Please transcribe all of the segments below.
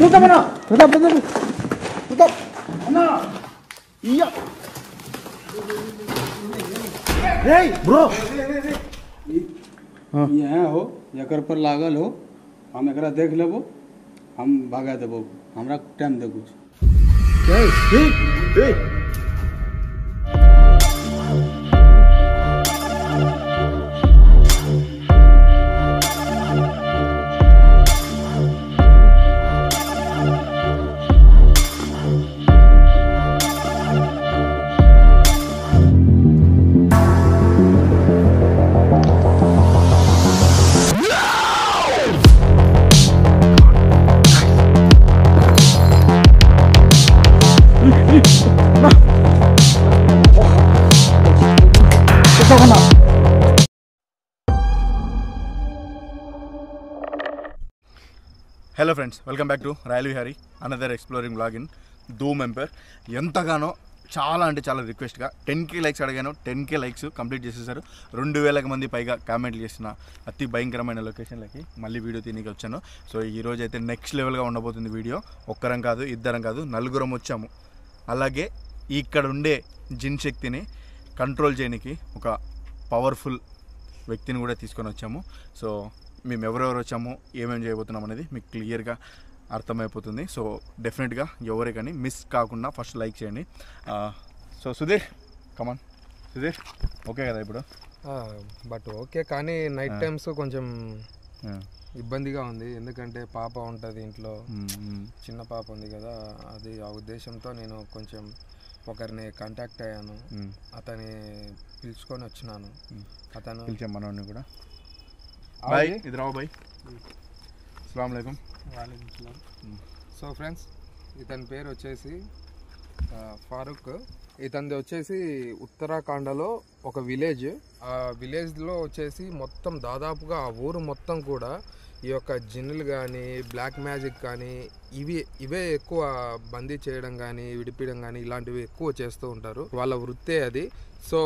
Bro यहाँ हो एकर पर लागल हो, हम एकरा देख लेबो, हम भागा देबो, हमरा टाइम दे कुछ। Hello friends, welcome back to royal Vihari another exploring blog in Dhoom umpire. ఎంతగానో చాలా అంటే చాలా రిక్వెస్ట్గా 10K లైక్స్ అడిగాను. 10K లైక్స్ కంప్లీట్ చేసేసారు. 2000 మంది పైగా కామెంట్లు చేసిన అతి భయంకరమైన లొకేషన్లకి మళ్ళీ వీడియో తీనికి వచ్చాను. సో ఈరోజు అయితే నెక్స్ట్ లెవెల్గా ఉండబోతుంది వీడియో. ఒక్కరం కాదు, ఇద్దరం కాదు, నలుగురం వచ్చాము. అలాగే ఇక్కడ ఉండే జిన్ శక్తిని కంట్రోల్ చేయడానికి ఒక పవర్ఫుల్ వ్యక్తిని కూడా తీసుకొని వచ్చాము. సో మేము ఎవరెవరు వచ్చామో ఏమేమి చేయబోతున్నాం అనేది మీకు క్లియర్గా అర్థమైపోతుంది. సో డెఫినెట్గా ఎవరే కానీ మిస్ కాకుండా ఫస్ట్ లైక్ చేయండి. సో సుధీర్, కమాన్ సుధీర్, ఓకే కదా ఇప్పుడు? బట్ ఓకే, కానీ నైట్ టైమ్స్ కొంచెం ఇబ్బందిగా ఉంది. ఎందుకంటే పాప ఉంటుంది ఇంట్లో, చిన్న పాప ఉంది కదా. అది ఆ ఉద్దేశంతో నేను కొంచెం ఒకరిని కాంటాక్ట్ అయ్యాను, అతని పిలుచుకొని వచ్చినాను. అతను పిలిచాం మనోడిని కూడా. బాయ్, ఇది రావు బాయ్. అస్సలాము అలైకుం. సో ఫ్రెండ్స్, ఇతని పేరు వచ్చేసి ఫారూక్. ఇతనిది వచ్చేసి ఉత్తరాఖండలో ఒక విలేజ్. ఆ విలేజ్లో వచ్చేసి మొత్తం దాదాపుగా ఆ ఊరు మొత్తం కూడా ఈ యొక్క జిన్నులు కానీ బ్లాక్ మ్యాజిక్ కానీ ఇవే ఎక్కువ బందీ చేయడం కానీ విడిపించడం కానీ ఇలాంటివి ఎక్కువ చేస్తూ ఉంటారు. వాళ్ళ వృత్తే అది. సో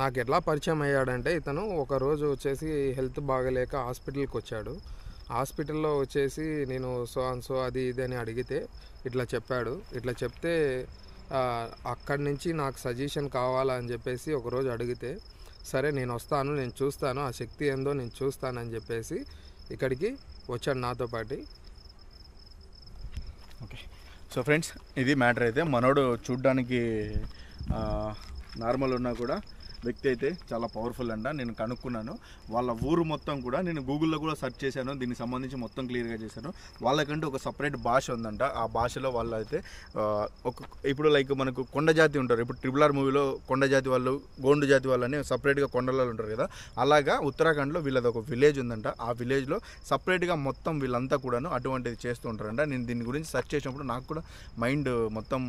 నాకు ఎట్లా పరిచయం అయ్యాడంటే, ఇతను ఒకరోజు వచ్చేసి హెల్త్ బాగలేక హాస్పిటల్కి వచ్చాడు. హాస్పిటల్లో వచ్చేసి నేను సో అది ఇది అని అడిగితే ఇట్లా చెప్పాడు. ఇట్లా చెప్తే అక్కడి నుంచి నాకు సజెషన్ కావాలని చెప్పేసి ఒకరోజు అడిగితే, సరే నేను వస్తాను, నేను చూస్తాను, ఆ శక్తి ఏందో నేను చూస్తానని చెప్పేసి ఇక్కడికి వచ్చాడు నాతో పాటు. ఓకే, సో ఫ్రెండ్స్, ఇది మ్యాటర్. అయితే మనోడు చూడ్డానికి నార్మల్ ఉన్నా కూడా వ్యక్తి అయితే చాలా పవర్ఫుల్ అంట. నేను కనుక్కున్నాను. వాళ్ళ ఊరు మొత్తం కూడా నేను గూగుల్లో కూడా సెర్చ్ చేశాను. దీనికి సంబంధించి మొత్తం క్లియర్గా చేశాను. వాళ్ళకంటే ఒక సపరేట్ భాష ఉందంట. ఆ భాషలో వాళ్ళు అయితే ఇప్పుడు లైక్ మనకు కొండ జాతి ఉంటారు. ఇప్పుడు RRR మూవీలో కొండ జాతి వాళ్ళు, గోండు జాతి వాళ్ళు అని సపరేట్గా కొండలలో ఉంటారు కదా. అలాగా ఉత్తరాఖండ్లో వీళ్ళది ఒక విలేజ్ ఉందంట. ఆ విలేజ్లో సపరేట్గా మొత్తం వీళ్ళంతా కూడాను అటువంటిది చేస్తూ ఉంటారంట. నేను దీని గురించి సెర్చ్ చేసినప్పుడు నాకు కూడా మైండ్ మొత్తం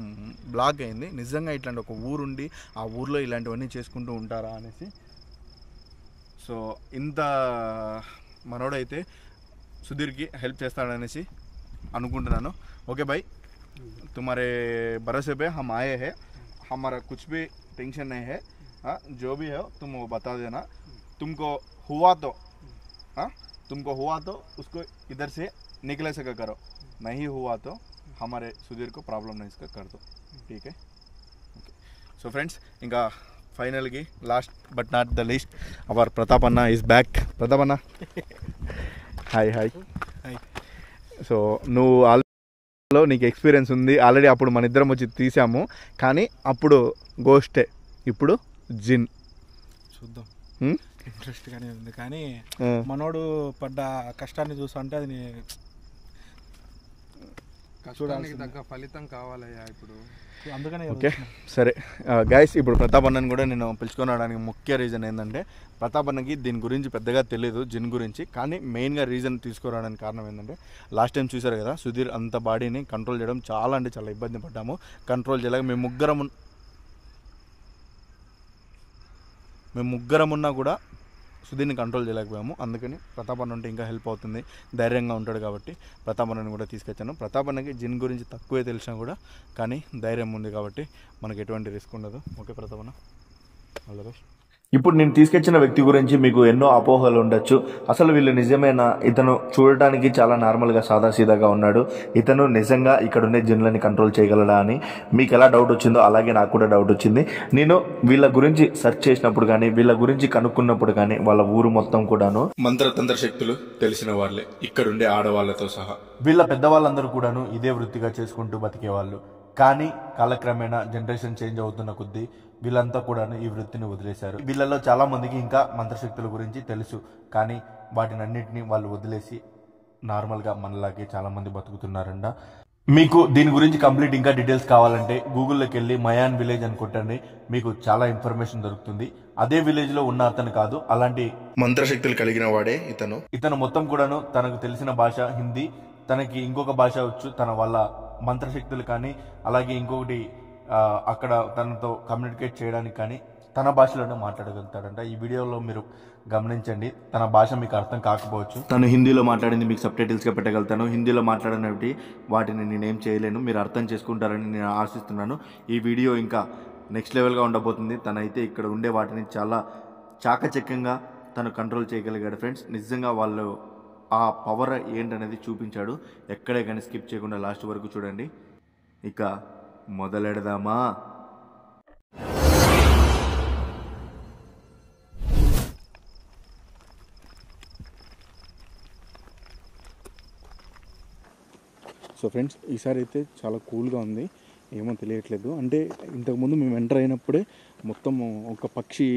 బ్లాక్ అయింది. నిజంగా ఇట్లాంటి ఒక ఊరుండి ఆ ఊర్లో ఇలాంటివన్నీ చేసుకుంటూ ఉంటారా అనేసి. సో ఇంత మనోడైతే సుధీర్కి హెల్ప్ చేస్తాడనేసి అనుకుంటున్నాను. ఓకే भाई, तुम्हारे भरोसे पे हम आए हैं. हमारा कुछ भी टेंशन नहीं है. जो भी है तुम वो बता देना. तुमको हुआ तो उसको इधर से निकले सका करो. नहीं हुआ तो हमारे सुधीर को प्रॉब्लम नहीं इसका कर दो. ठीक है? ओके. सो फ्रेंड्स, ఇంకా ఫైనల్కి last but not the least our Pratap అన్న ఈజ్ బ్యాక్. ప్రతాప్ అన్న, హాయ్ హాయ్. సో నువ్వు ఆల్రెడీ నీకు ఎక్స్పీరియన్స్ ఉంది. ఆల్రెడీ అప్పుడు మన ఇద్దరం వచ్చి తీసాము, కానీ అప్పుడు గోస్టే, ఇప్పుడు జిన్. చూద్దాం, ఇంట్రెస్ట్గానే ఉంది. కానీ మనోడు పడ్డ కష్టాన్ని చూస్తుంటే అది కష్టానికి తగ్గ ఫలితం కావాలయ్యా ఇప్పుడు. అందుకనే. ఓకే సరే గైస్, ఇప్పుడు ప్రతాప్ అన్నని కూడా నేను పిలుచుకొని రావడానికి ముఖ్య రీజన్ ఏంటంటే, ప్రతాప్ అన్నకి దీని గురించి పెద్దగా తెలియదు, జిన్ గురించి. కానీ మెయిన్గా రీజన్ తీసుకురావడానికి కారణం ఏంటంటే, లాస్ట్ టైం చూసారు కదా సుధీర్ అంత బాడీని కంట్రోల్ చేయడం చాలా అంటే చాలా ఇబ్బంది పడ్డాము. కంట్రోల్ చేయలేక మేము ముగ్గురం ఉన్నా కూడా సుధీర్ని కంట్రోల్ చేయలేకపోయాము. అందుకని ప్రతాప్ అన్న ఉంటే ఇంకా హెల్ప్ అవుతుంది, ధైర్యంగా ఉంటాడు కాబట్టి ప్రతాప్ అన్నని కూడా తీసుకొచ్చాను. ప్రతాప్ అన్నకి జిన్ గురించి తక్కువే తెలిసినా కూడా కానీ ధైర్యం ఉంది కాబట్టి మనకు ఎటువంటి రిస్క్ ఉండదు. ఓకే ప్రతాప్ అన్న, ఆల్ ద బెస్ట్. ఇప్పుడు నేను తీసుకొచ్చిన వ్యక్తి గురించి మీకు ఎన్నో అపోహలు ఉండొచ్చు. అసలు వీళ్ళు నిజమేనా? ఇతను చూడటానికి చాలా నార్మల్గా సాదాసీదాగా ఉన్నాడు, ఇతను నిజంగా ఇక్కడ ఉండే జిన్లని కంట్రోల్ చేయగలడా అని మీకు ఎలా డౌట్ వచ్చిందో అలాగే నాకు కూడా డౌట్ వచ్చింది. నేను వీళ్ళ గురించి సెర్చ్ చేసినప్పుడు కానీ వీళ్ళ గురించి కనుక్కున్నప్పుడు కానీ వాళ్ళ ఊరు మొత్తం కూడాను మంత్రతంత్ర శక్తులు తెలిసిన వాళ్ళే, ఇక్కడుండే ఆడవాళ్లతో సహా. వీళ్ళ పెద్దవాళ్ళందరూ కూడాను ఇదే వృత్తిగా చేసుకుంటూ బతికేవాళ్ళు. కానీ కాలక్రమేణా జనరేషన్ చేంజ్ అవుతున్న కొద్దీ వీళ్ళంతా కూడా ఈ వృత్తిని వదిలేశారు. వీళ్ళలో చాలా మందికి ఇంకా మంత్రశక్తుల గురించి తెలుసు, కానీ వాటిని అన్నింటినీ వాళ్ళు వదిలేసి నార్మల్గా మనలాగే చాలా మంది బతుకుతున్నారంట. మీకు దీని గురించి కంప్లీట్ ఇంకా డీటెయిల్స్ కావాలంటే గూగుల్లోకి వెళ్ళి మయాన్ విలేజ్ అని కొట్టండి, మీకు చాలా ఇన్ఫర్మేషన్ దొరుకుతుంది. అదే విలేజ్ లో ఉన్న అతను కాదు, అలాంటి మంత్రశక్తులు కలిగిన వాడే ఇతను మొత్తం కూడాను తనకు తెలిసిన భాష హిందీ, తనకి ఇంకొక భాష వచ్చు, తన వాళ్ళ మంత్రశక్తులు కానీ అలాగే ఇంకొకటి అక్కడ తనతో కమ్యూనికేట్ చేయడానికి కానీ తన భాషలోనే మాట్లాడగలుగుతాడంట. ఈ వీడియోలో మీరు గమనించండి, తన భాష మీకు అర్థం కాకపోవచ్చు, తను హిందీలో మాట్లాడింది మీకు సబ్ టైటిల్స్గా పెట్టగలుగుతాను. హిందీలో మాట్లాడినవి వాటిని నేనేం చేయలేను, మీరు అర్థం చేసుకుంటారని నేను ఆశిస్తున్నాను. ఈ వీడియో ఇంకా నెక్స్ట్ లెవెల్గా ఉండబోతుంది. తనైతే ఇక్కడ ఉండే వాటిని చాలా చాకచక్యంగా తను కంట్రోల్ చేయగలిగాడు ఫ్రెండ్స్. నిజంగా వాళ్ళు ఆ పవర్ ఏంటనేది చూపించాడు. ఎక్కడే కానీ స్కిప్ చేయకుండా లాస్ట్ వరకు చూడండి. ఇక మొదలెడదామా? సో ఫ్రెండ్స్, ఈసారి అయితే చాలా కూల్గా ఉంది, ఏమో తెలియట్లేదు. అంటే ఇంతకుముందు మేము ఎంటర్ అయినప్పుడే మొత్తం ఒక పక్షి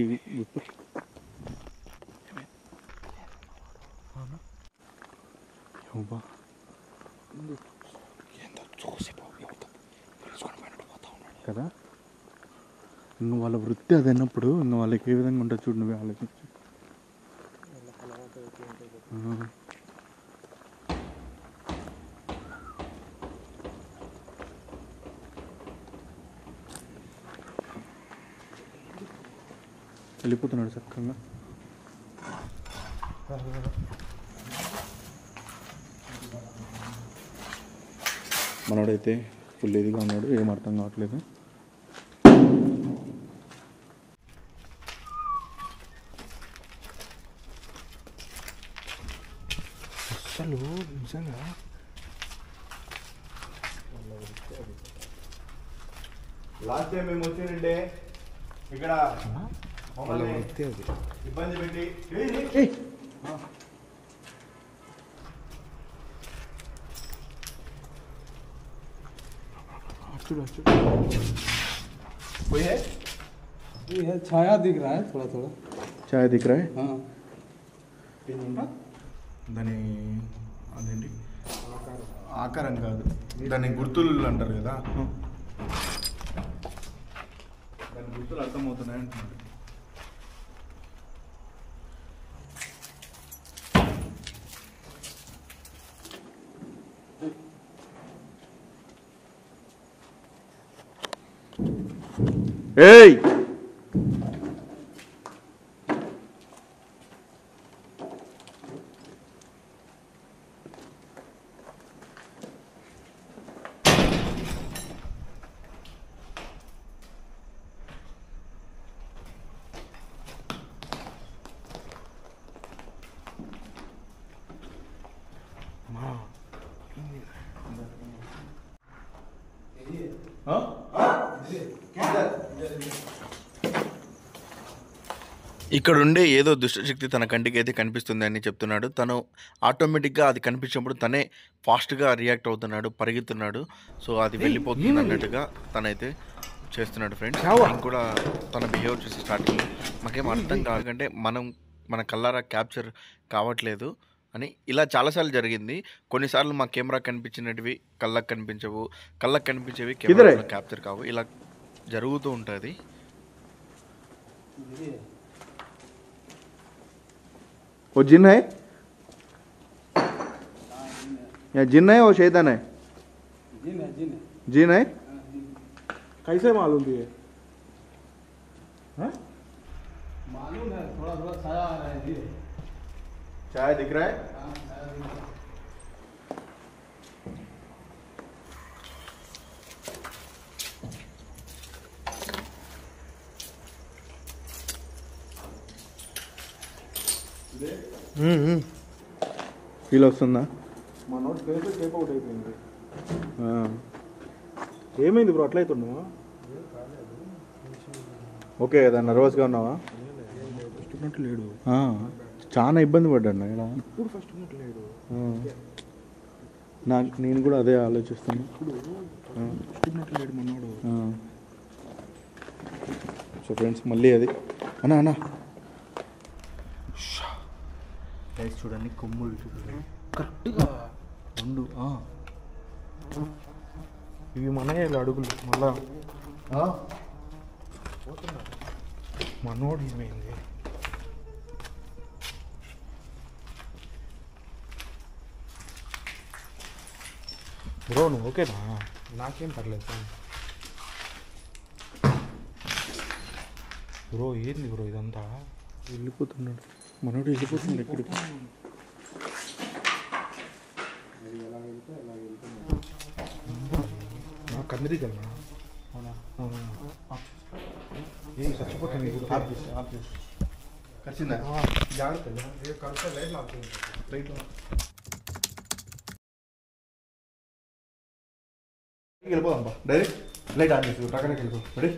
కదా. ఇంక వాళ్ళ వృత్తి అది అన్నప్పుడు ఇంక వాళ్ళకి ఏ విధంగా ఉంటుంది చూడు, నువ్వే ఆలోచించు. వెళ్ళిపోతున్నాడు చక్కగా. మనోడైతే ఫుల్ ఇదిగా ఉన్నాడు, ఏం అర్థం కావట్లేదు. అసలు నిజంగా లాస్ట్ టైం మేము వచ్చిండే ఇక్కడ ఇబ్బంది పెట్టి ये छाया दिख रहा है थोड़ा थोड़ा. ఛాయ్ దిక్ రా. हाँ దాని అదేంటి ఆకారం కాదు, దాని గుర్తులు అంటారు కదా, దాని గుర్తులు అర్థమవుతున్నాయి అంటున్నాడు. ఏయ్ ఇక్కడ ఉండే ఏదో దుష్టశక్తి తన కంటికి అయితే కనిపిస్తుంది అని చెప్తున్నాడు. తను ఆటోమేటిక్గా అది కనిపించినప్పుడు తనే ఫాస్ట్గా రియాక్ట్ అవుతున్నాడు, పరిగెత్తున్నాడు. సో అది వెళ్ళిపోతుంది అన్నట్టుగా తనైతే చేస్తున్నాడు ఫ్రెండ్స్. కూడా తన బిహేవ్ చూసి స్టార్టింగ్ మాకేం అర్థం కాకంటే మన కల్లారా క్యాప్చర్ కావట్లేదు అని ఇలా చాలాసార్లు జరిగింది. కొన్నిసార్లు మా కెమెరా కనిపించినవి కళ్ళకు కనిపించవు, కళ్ళకు కనిపించేవి కెమెరా క్యాప్చర్ కావు, ఇలా జరుగుతూ ఉంటుంది. वो जिन है या जिन है वो शैतान है? जिन है जिन है. जिन है. कैसे मालूम दिए? मालूम है, थोड़ा थोड़ा छाया आ रहा है जी. छाया दिख रहा है? हाँ छाया दिख रहा है. ఫీల్ వస్తుందా? మా నోట్ టేప్ అవుట్ అయిపోయింది. ఏమైంది బ్రో అట్లా అవుతున్నావా? ఓకే కదా, నర్వస్గా ఉన్నావా? ఫస్ట్ ఉన్నట్టు లేడు, చాలా ఇబ్బంది పడ్డాను ఇలా. ఇప్పుడు ఫస్ట్ ఉన్నట్టు లేడు. నేను కూడా అదే ఆలోచిస్తాను. ఫస్ట్ ఉన్నట్టు లేడు మనోడు. సో ఫ్రెండ్స్ మళ్ళీ అది అన్నా గైస్ చూడండి, కొమ్ములు కరెక్ట్గా రెండు. ఇవి మనయే అడుగులు మళ్ళా. మనోడు ఏమైంది? బ్రో నువ్వు ఓకేనా? నాకేం పర్లేదు సార్. బ్రో ఏంది బ్రో ఇదంతా? వెళ్ళిపోతున్నాడు మనోడు, వెళ్ళిపోతున్నాడు ఎక్కడికి? నాకు కందిరికల్నా? అవునా? ఏం చచ్చిపోతుంది ఖచ్చితంగా జాగ్రత్త కరెక్ట్ లైట్ లాగుతుంది. వెళ్ళిపోదాం బా, డైరెక్ట్ లైట్ ఆన్ చేసి టక్కనకి వెళ్ళిపో. రెడీ?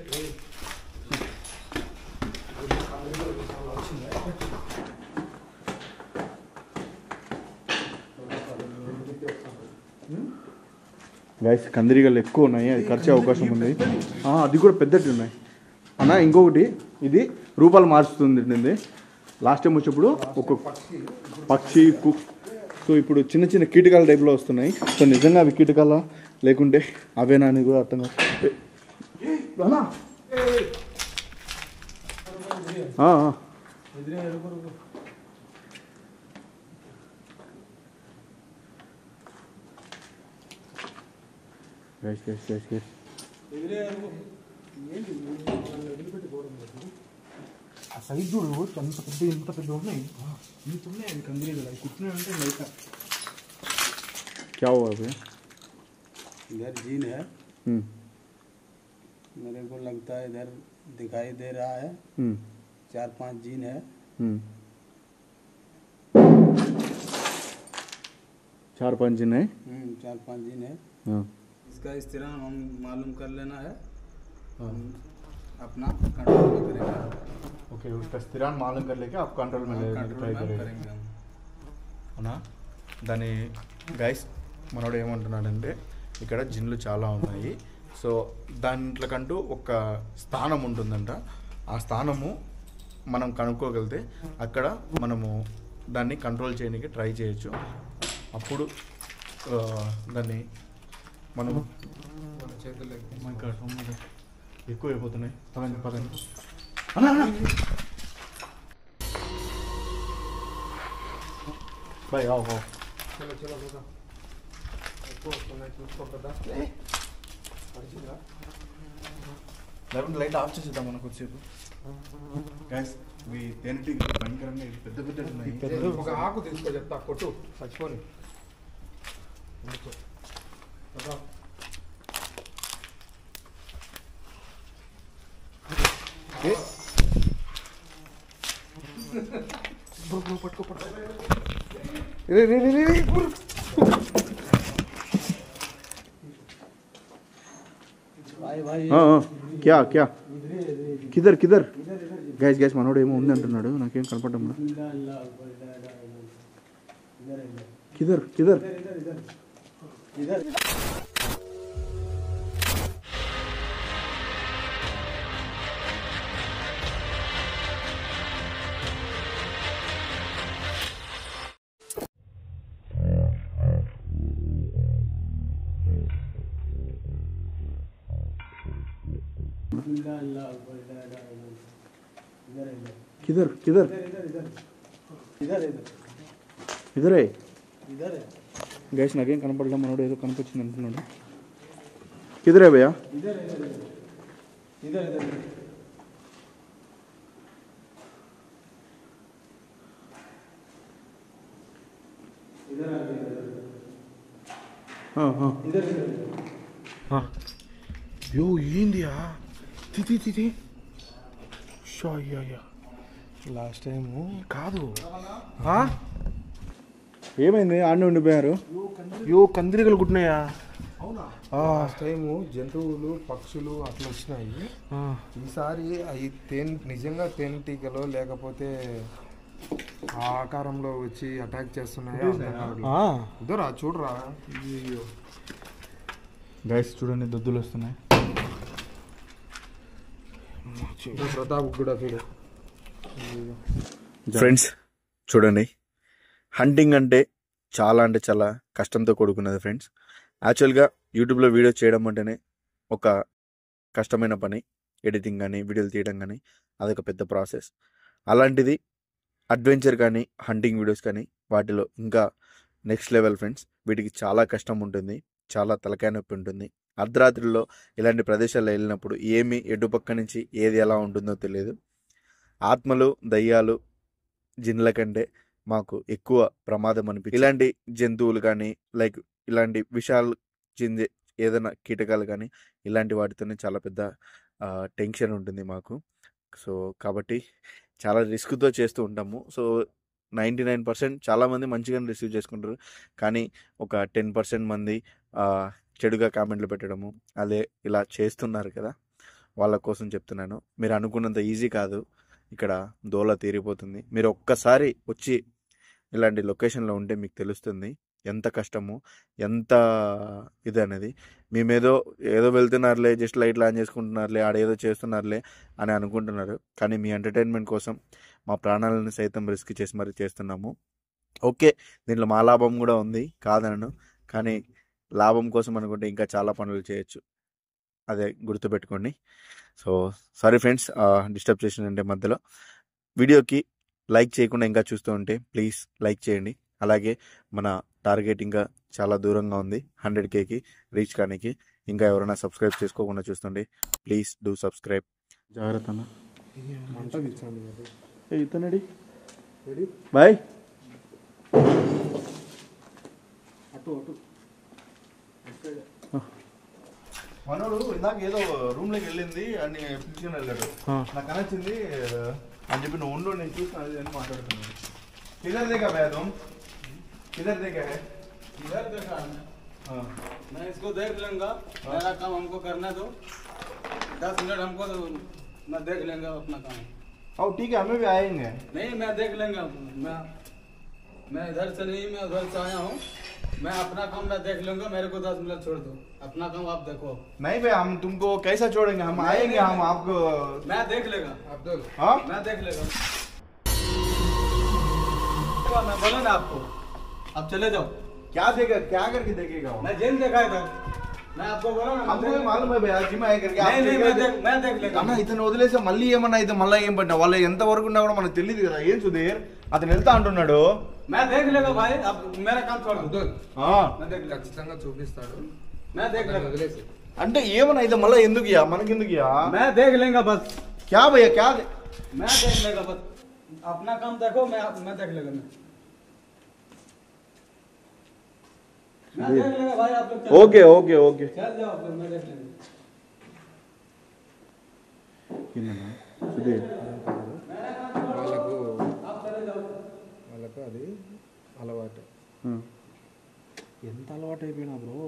గైస్ కందిరీగలు ఎక్కువ ఉన్నాయి, అది ఖర్చే అవకాశం ఉంది. అది కూడా పెద్దటి ఉన్నాయి అన్న. ఇంకొకటి ఇది రూపాలు మార్చుతుంది. లాస్ట్ టైం వచ్చినప్పుడు ఒక పక్షి సో ఇప్పుడు చిన్న చిన్న కీటకాల టైప్లో వస్తున్నాయి. సో నిజంగా అవి కీటకాల లేకుంటే అవేనా అని కూడా అర్థం కాదు. ఆ సైడ్ చూడు, ఎంత పెద్ద ఉన్నాయి. ఇంత ఉన్నాయి అవి కందిరీగలు. అవి కుట్టినాయి అంటే లైట్. क्या हुआ अभी? इधर जीन है, मेरे को लगता है इधर दिखाई दे रहा है 4-5 जीन है। 4-5 जिन है। 4-5 जीन है। हाँ। इसका स्थिरांक हम मालूम कर लेना है, अपना कंट्रोल में करेगा। ओके, उसका स्थिरांक मालूम कर लेके आप कंट्रोल में ट्राई करेंगे हम। అవునా? దాని గైస్ మనోడు ఏమంటున్నాడంటే ఇక్కడ జిన్లు చాలా ఉన్నాయి. సో దాంట్లోకంటూ ఒక స్థానం ఉంటుందంట. ఆ స్థానము మనం కనుక్కోగలిగితే అక్కడ మనము దాన్ని కంట్రోల్ చేయడానికి ట్రై చేయొచ్చు. అప్పుడు దాన్ని మనం మన చేతుల్లో ఎక్కువ అయిపోతున్నాయి. పదండి బాయ్. చలో చలో పోదా. ఎక్కువ వస్తున్నాయి చూసుకో కదా. పడిచిందా? లేకుంటే లైట్ ఆఫ్ చేసేద్దాం మనం కొద్దిసేపు. గైస్ ఇవి తేనెటీగలు భయంకరంగా పెద్ద పెద్ద ఉన్నాయి. ఒక ఆకు తీసుకో, చెప్తా కొట్టు చచ్చిపోని. పట్టుకో. క్యా కిదర్ గైస్ మనోడు ఏమో ఉంది అంటున్నాడు, నాకేం కనపడడం. కిదర్ किधर ఇదరే గైస్ నాకేం కనపడలే. మనోడు ఏదో కనిపించింది అంటున్నాడు. కిదరే భయ్యా? యో ఏందియా? షాయ్యా లాస్ట్ టైము కాదు ఏమైంది ఆడనే ఉండిపోయారు? యో కందిరీగలు కుట్టినాయా? లాస్ట్ టైము జంతువులు పక్షులు అట్లా వచ్చినాయి. ఈసారి అవి నిజంగా తేనెటీగలో లేకపోతే ఆ ఆకారంలో వచ్చి అటాక్ చేస్తున్నాయా? ఇద్దరా చూడరా. గైస్ చూడండి దద్దులు వస్తున్నాయి. ప్రతాప్ కూడా చూడు. ఫ్రెండ్స్ చూడండి, హంటింగ్ అంటే చాలా కష్టంతో కూడుకున్నది ఫ్రెండ్స్. యాక్చువల్గా యూట్యూబ్లో వీడియో చేయడం అంటేనే ఒక కష్టమైన పని. ఎడిటింగ్ కానీ వీడియోలు తీయడం కానీ అదొక పెద్ద ప్రాసెస్. అలాంటిది అడ్వెంచర్ కానీ హంటింగ్ వీడియోస్ కానీ వాటిలో ఇంకా నెక్స్ట్ లెవెల్ ఫ్రెండ్స్. వీటికి చాలా కష్టం ఉంటుంది, చాలా తలకాయ నొప్పి ఉంటుంది. అర్ధరాత్రిలో ఇలాంటి ప్రదేశాల్లో వెళ్ళినప్పుడు ఏమి ఎటుపక్క నుంచి ఏది ఎలా ఉంటుందో తెలియదు. ఆత్మలు దయ్యాలు జిన్ల కంటే మాకు ఎక్కువ ప్రమాదం అనిపించింది. ఇలాంటి జంతువులు కానీ లైక్ ఇలాంటి విషాలు చెందే ఏదైనా కీటకాలు కానీ ఇలాంటి వాటితోనే చాలా పెద్ద టెన్షన్ ఉంటుంది మాకు. సో కాబట్టి చాలా రిస్క్తో చేస్తూ ఉంటాము. సో 99% చాలామంది మంచిగానే రిసీవ్ చేసుకుంటారు, కానీ ఒక 10% మంది చెడుగా కామెంట్లు పెట్టడము అదే ఇలా చేస్తున్నారు కదా, వాళ్ళ కోసం చెప్తున్నాను. మీరు అనుకున్నంత ఈజీ కాదు, ఇక్కడ దోల తీరిపోతుంది. మీరు ఒక్కసారి వచ్చి ఇలాంటి లొకేషన్లో ఉంటే మీకు తెలుస్తుంది ఎంత కష్టము, ఎంత ఇది అనేది. మేమేదో వెళ్తున్నారులే, జస్ట్ లైట్లు ఆన్ చేసుకుంటున్నారులే, ఆడేదో చేస్తున్నారులే అని అనుకుంటున్నారు, కానీ మీ ఎంటర్టైన్మెంట్ కోసం మా ప్రాణాలను సైతం రిస్క్ చేసి మరి చేస్తున్నాము. ఓకే, దీంట్లో మా లాభం కూడా ఉంది కాదనను, కానీ లాభం కోసం అనుకుంటే ఇంకా చాలా పనులు చేయొచ్చు, అదే గుర్తుపెట్టుకోండి. సో సారీ ఫ్రెండ్స్, డిస్టర్బ్ చేసినంటే మధ్యలో. వీడియోకి లైక్ చేయకుండా ఇంకా చూస్తూ ఉంటే ప్లీజ్ లైక్ చేయండి. అలాగే మన టార్గెట్ ఇంకా చాలా దూరంగా ఉంది, 100Kకి రీచ్ కానికి. ఇంకా ఎవరైనా సబ్స్క్రైబ్ చేసుకోకుండా చూస్తుంటే ప్లీజ్ డూ సబ్స్క్రైబ్. జాగ్రత్త అన్న. మంటది ఇతనడి బాయ్. మనోడు ఇందాక ఏదో రూమ్లోకి వెళ్ళింది అని పిలిచుకుని వెళ్ళాడు. నాకు నచ్చింది అని చెప్పి నువ్వు ఉండు, నేను చూస్తాను అది అని మాట్లాడుతున్నాను. किधर देखा भैया तुम? किधर देखा है? इधर देखा है। मैं इसको देख लूंगा, मेरा काम हमको करना दो, 10 मिनट हमको तो मैं देख लेंगे अपना काम। और ठीक है, हमें भी आएंगे। नहीं मैं देख लेंगे, मैं इधर से नहीं, मैं उधर से आया हूँ, मैं अपना काम मैं देख लूंगा, मेरे को 10 मिनट छोड़ दो, अपना काम आप देखो। नहीं भैया, हम तुमको कैसा छोड़ेंगे, हम आएंगे, हम आपको मैं देख लेगा अब्दुल, हाँ मैं देख लेगा। मैं बोला ना आपको, अब चले जाओ। क्या देगा, क्या करके देखेगा वो? मैं जेल देखा इधर, मैं आपको बोला ना। हमको भी मालूम है भैया, जिम आए करके नहीं नहीं मैं देख लेगा। అన్న ఇతను వదిలేసి మళ్ళీ ఏమన్నా అయితే మళ్ళీ ఏం పడినా వాళ్ళు ఎంత వరకు ఉన్నా కూడా మనకు తెలియదు కదా. ఏం సుధీర్ అతను వెళ్తా అంటున్నాడు. मैं देख लेगा भाई, अब मेरा काम छोड़ दो। అబ్దుల్ मैं देख लेगा, ఖచ్చితంగా చూపిస్తాడు. मैं देख लेगा। వదిలేసి అంటే ఏమన్నా అయితే మళ్ళీ ఎందుకు ఇయ్యా, మనకెందుకు ఇయ్యా? मैं देख लेगा बस, क्या भैया क्या मैं देख लेगा बस, अपना काम देखो, मैं देख लेगा। मैं देख लेगा भाई, आप लोग चलो। Okay okay okay. चल जाओ आप लोग, मैं देख लेंगे। సుధీర్ వాళ్ళకు అది అలవాటు. ఎంత అలవాటు అయిపోయినా బ్రో,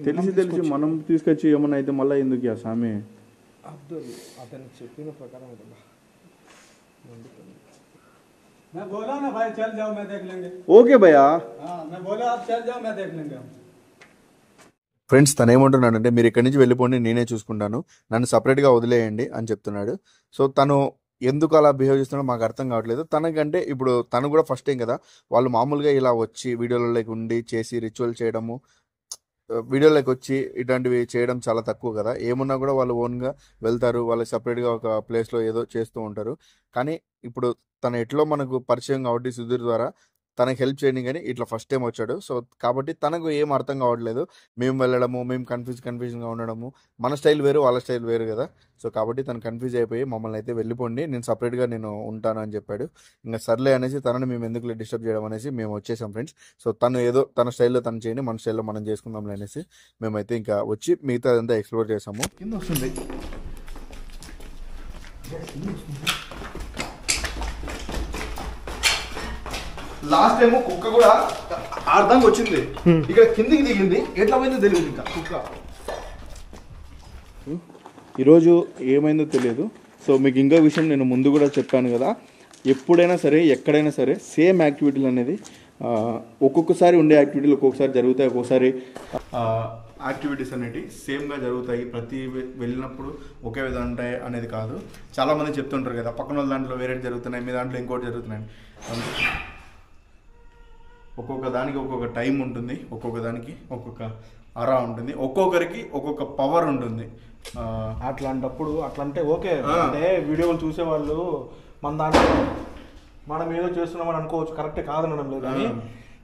తెలిసి మనం తీసుకొచ్చి ఏమన్నా అయితే మళ్ళీ ఎందుకు ఆ సామి. అబ్దుల్ అతను చెప్పిన ప్రకారం मैं बोला ना भाई चल जाओ, मैं देख लेंगे। ఓకే భయ్యా. हाँ मैं बोला आप चल जाओ, मैं देख लेंगे। ఫ్రెండ్స్ తను ఏమంటున్నాడంటే మీరు ఇక్కడి నుంచి వెళ్ళిపోండి, నేనే చూసుకుంటాను, నన్ను సపరేట్గా వదిలేయండి అని చెప్తున్నాడు. సో తను ఎందుకు అలా బిహేవ్ చేస్తున్నాడో మాకు అర్థం కావట్లేదు. తనకంటే ఇప్పుడు తను కూడా ఫస్ట్ టైం కదా, వాళ్ళు మామూలుగా ఇలా వచ్చి వీడియోలలోకి ఉండి చేసి రిచువల్ చేయడము, వీడియోలోకి వచ్చి ఇట్లాంటివి చేయడం చాలా తక్కువ కదా. ఏమున్నా కూడా వాళ్ళు ఓన్గా వెళ్తారు, వాళ్ళు సపరేట్గా ఒక ప్లేస్లో ఏదో చేస్తూ ఉంటారు. కానీ ఇప్పుడు తను ఎట్లో మనకు పరిచయం కాబట్టి సుధీర్ ద్వారా తనకి హెల్ప్ చేయడం, కానీ ఇట్లా ఫస్ట్ టైం వచ్చాడు. సో కాబట్టి తనకు ఏం అర్థం కావట్లేదు. మేము వెళ్ళడము, మేము కన్ఫ్యూజన్గా ఉండడము, మన స్టైల్ వేరు వాళ్ళ స్టైల్ వేరు కదా. సో కాబట్టి తను కన్ఫ్యూజ్ అయిపోయి మమ్మల్ని అయితే వెళ్ళిపోండి, నేను సపరేట్గా నేను ఉంటాను అని చెప్పాడు. ఇంకా సర్లే అనేసి తనని మేము ఎందుకు డిస్టర్బ్ చేయడం అనేసి మేము వచ్చేసాం ఫ్రెండ్స్. సో తను ఏదో తన స్టైల్లో తను చేయండి, మన స్టైల్లో మనం చేసుకుందాంలే అనేసి మేమైతే ఇంకా వచ్చి మిగతా అంతా ఎక్స్ప్లోర్ చేసాము. కింద వస్తుంది లాస్ట్ టైం కుక్క కూడా అర్థంగా వచ్చింది, ఇక్కడ కిందికి దిగింది, ఎట్లా పోయిందో తెలియదు ఇంకా కుక్క. ఈరోజు ఏమైందో తెలియదు. సో మీకు ఇంకో విషయం నేను ముందు కూడా చెప్పాను కదా, ఎప్పుడైనా సరే ఎక్కడైనా సరే సేమ్ యాక్టివిటీలు అనేది ఒక్కొక్కసారి ఉండే యాక్టివిటీలు ఒక్కొక్కసారి జరుగుతాయి, ఒక్కొక్కసారి యాక్టివిటీస్ అనేవి సేమ్గా జరుగుతాయి. ప్రతి వెళ్ళినప్పుడు ఒకే విధంగా ఉంటాయి అనేది కాదు. చాలామంది చెప్తుంటారు కదా, పక్కన వాళ్ళ దాంట్లో వేరే జరుగుతున్నాయి, మీ దాంట్లో ఇంకోటి జరుగుతున్నాయి. ఒక్కొక్క దానికి ఒక్కొక్క టైం ఉంటుంది, ఒక్కొక్క దానికి ఒక్కొక్క అరా ఉంటుంది, ఒక్కొక్కరికి ఒక్కొక్క పవర్ ఉంటుంది. అట్లాంటప్పుడు అట్లంటే ఓకే, అంటే వీడియోలు చూసేవాళ్ళు మన దాంట్లో మనం ఏదో చేస్తున్నామని అనుకోవచ్చు, కరెక్టే కాదనడం లేదు. కానీ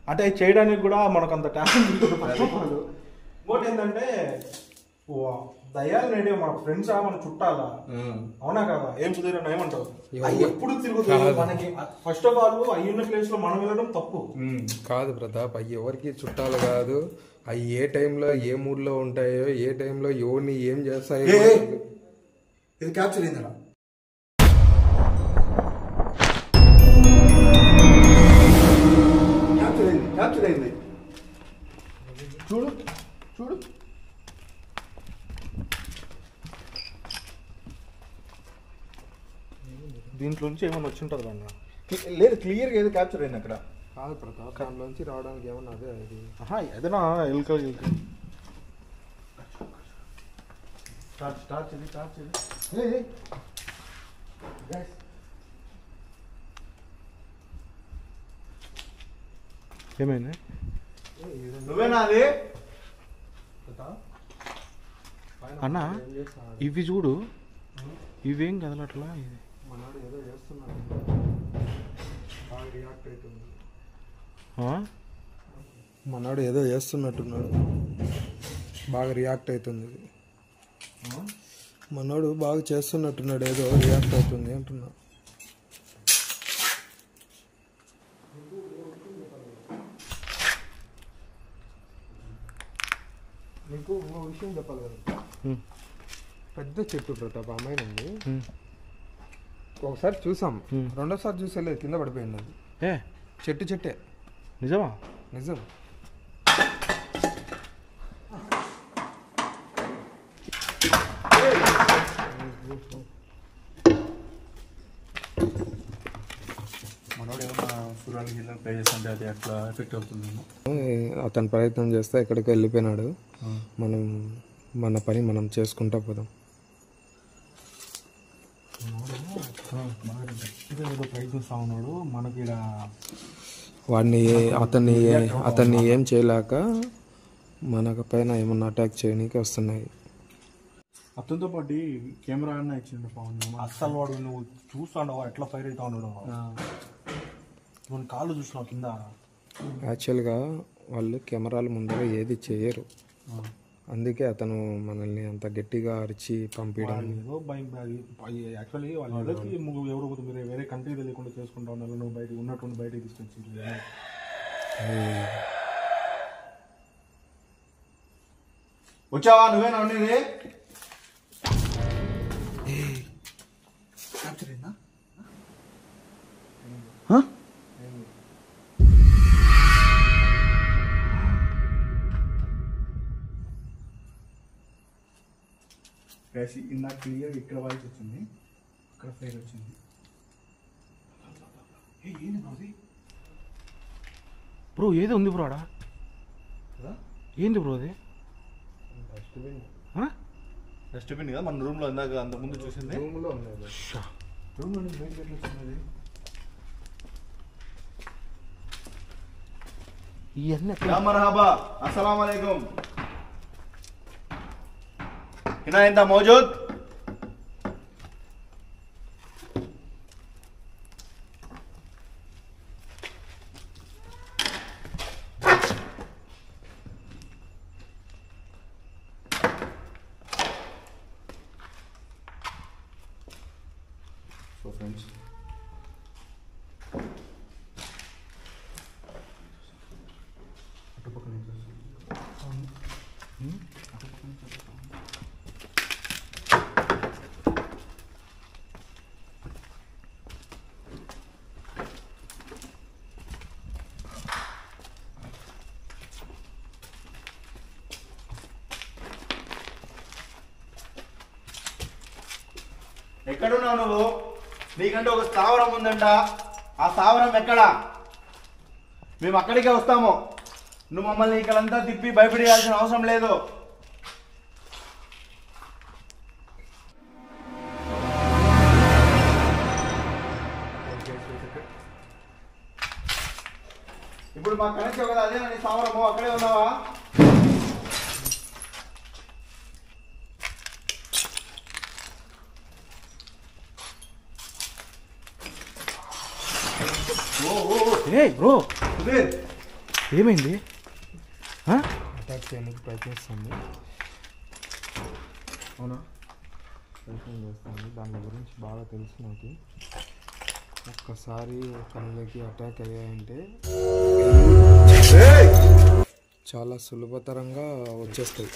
అంటే అది చేయడానికి కూడా మనకు అంత టాలెంట్ ఉంటుంది. ఇంకోటి ఏంటంటే దయాలు నేడే మన ఫ్రెండ్సా, మన చుట్టాలా, అవునా కదా? ఏం సుధీర్ ఏమంటావు? అవి ఎప్పుడు తిరుగుతుంది మనకి. ఫస్ట్ ఆఫ్ ఆల్ అవి ఉన్న ప్లేస్ లో మనం వెళ్ళడం తప్పు కాదు ప్రతాప్. అవి ఎవరికి చుట్టాలు కాదు. అవి ఏ టైంలో ఏ మూడ్ లో ఉంటాయో, ఏ టైంలో ఎవరిని ఏం చేస్తాయో. ఇది క్యాప్చర్ అయిందా? క్యాప్చర్ అయింది. చూడు చూడు, దీంట్లోంచి ఏమైనా వచ్చి ఉంటుంది అన్న. లేదు, క్లియర్గా ఏదో క్యాప్చర్ అయింది అక్కడ. కాదు ప్రతాప్, దాంట్లోంచి రావడానికి ఏమన్నా అదే అది ఏదైనా ఎలుక ఏమైంది? నువ్వేనా అది? అన్న ఇవి చూడు, ఇవేం కదలట్లా. ఇది మనోడు ఏదో చేస్తున్నాడు, బాగా రియాక్ట్ అవుతుంది. మనోడు ఏదో చేస్తున్నట్టున్నాడు, బాగా రియాక్ట్ అవుతుంది. ఇది మనోడు బాగా చేస్తున్నట్టున్నాడు, ఏదో రియాక్ట్ అవుతుంది అంటున్నా. నీకు ఇంకో విషయం చెప్పాలి కదా. పెద్ద చెట్టు ప్రతాప్, అమ్మాయి ఉంది. ఒకసారి చూసాం, రెండోసారి చూసేలేదు, కింద పడిపోయింది అది. చెట్టే నిజమా? నిజం. మనోడు ఏమన్నా సూర్యానికి గిన్నె ప్లే చేస్తుంటే అది అట్లా ఎఫెక్ట్ అవుతుందేమో. అతను ప్రయత్నం చేస్తే ఎక్కడికి వెళ్ళిపోయినాడు. మనం మన పని మనం చేసుకుంటా పోదాం. ఏదో ప్రయత్నిస్తా ఉన్నాడు మనకి. వాడిని అతన్ని ఏం చేయలేక మన పైన ఏమన్నా అటాక్ చేయడానికి వస్తున్నాయి. అతనితో పాటు కెమెరా అన్న ఇచ్చిండు పవన్. అస్సలు వాడు నువ్వు చూస్తాడు ఎట్లా ఫైర్ అవుతా ఉన్నాడు. మన కాళ్ళు చూసినావు కింద. యాక్చువల్గా వాళ్ళు కెమెరాల ముందర ఏది చేయరు, అందుకే అతను మనల్ని అంత గట్టిగా అరిచి పంపించడం. ఏదో భయం. యాక్చువల్లీ వాళ్ళు ఎదురుకి ఎవరో మీరు వేరే కంట్రీ తెలియకుండా చేసుకుంటా ఉన్నారు. నువ్వు బయట ఉన్నటువంటి బయటకి తీసుకొచ్చి వచ్చావా? నువ్వేనా ఉండేది? క్యాప్చర్ అయిందా? ఇందాక క్లియర్ ఇక్కడ వాయిస్ వచ్చింది, ఇక్కడ ఫైర్ వచ్చింది. ఏంది బ్రో అది? బ్రో ఏదో ఉంది బ్రో ఆడ. ఏంది బ్రో అది? డస్ట్బిన్ కదా మన రూమ్లో ఇందాక అంత ముందు చూసింది. రూమ్లో ఉన్నది. రూమ్లో నుంచి బయటకు ఎట్లా వచ్చింది? ఇవన్నీ యా మర్హబా, अस्सलाम वालेकुम. हिना इंदा मौजूद? So friends, ఎక్కడున్నావు నువ్వు? నీకంటే ఒక స్థావరం ఉందంట. ఆ స్థావరం ఎక్కడా? మేము అక్కడికే వస్తాము. నువ్వు మమ్మల్ని ఇక్కడంతా తిప్పి భయపడేయాల్సిన అవసరం లేదు. ఇప్పుడు మాకు కనెక్ట్ కదా, అదే నీ స్థావరము, అక్కడే ఉన్నావా? బ్రో సుధీర్, ఏమైంది? అటాక్ చేయడానికి ప్రయత్నిస్తుంది. అవునా? ప్రయత్నం చేస్తుంది. దాని గురించి బాగా తెలుసు నాకు. ఒక్కసారి కళ్ళకి అటాక్ అయ్యాయంటే చాలా సులభతరంగా వచ్చేస్తాయి.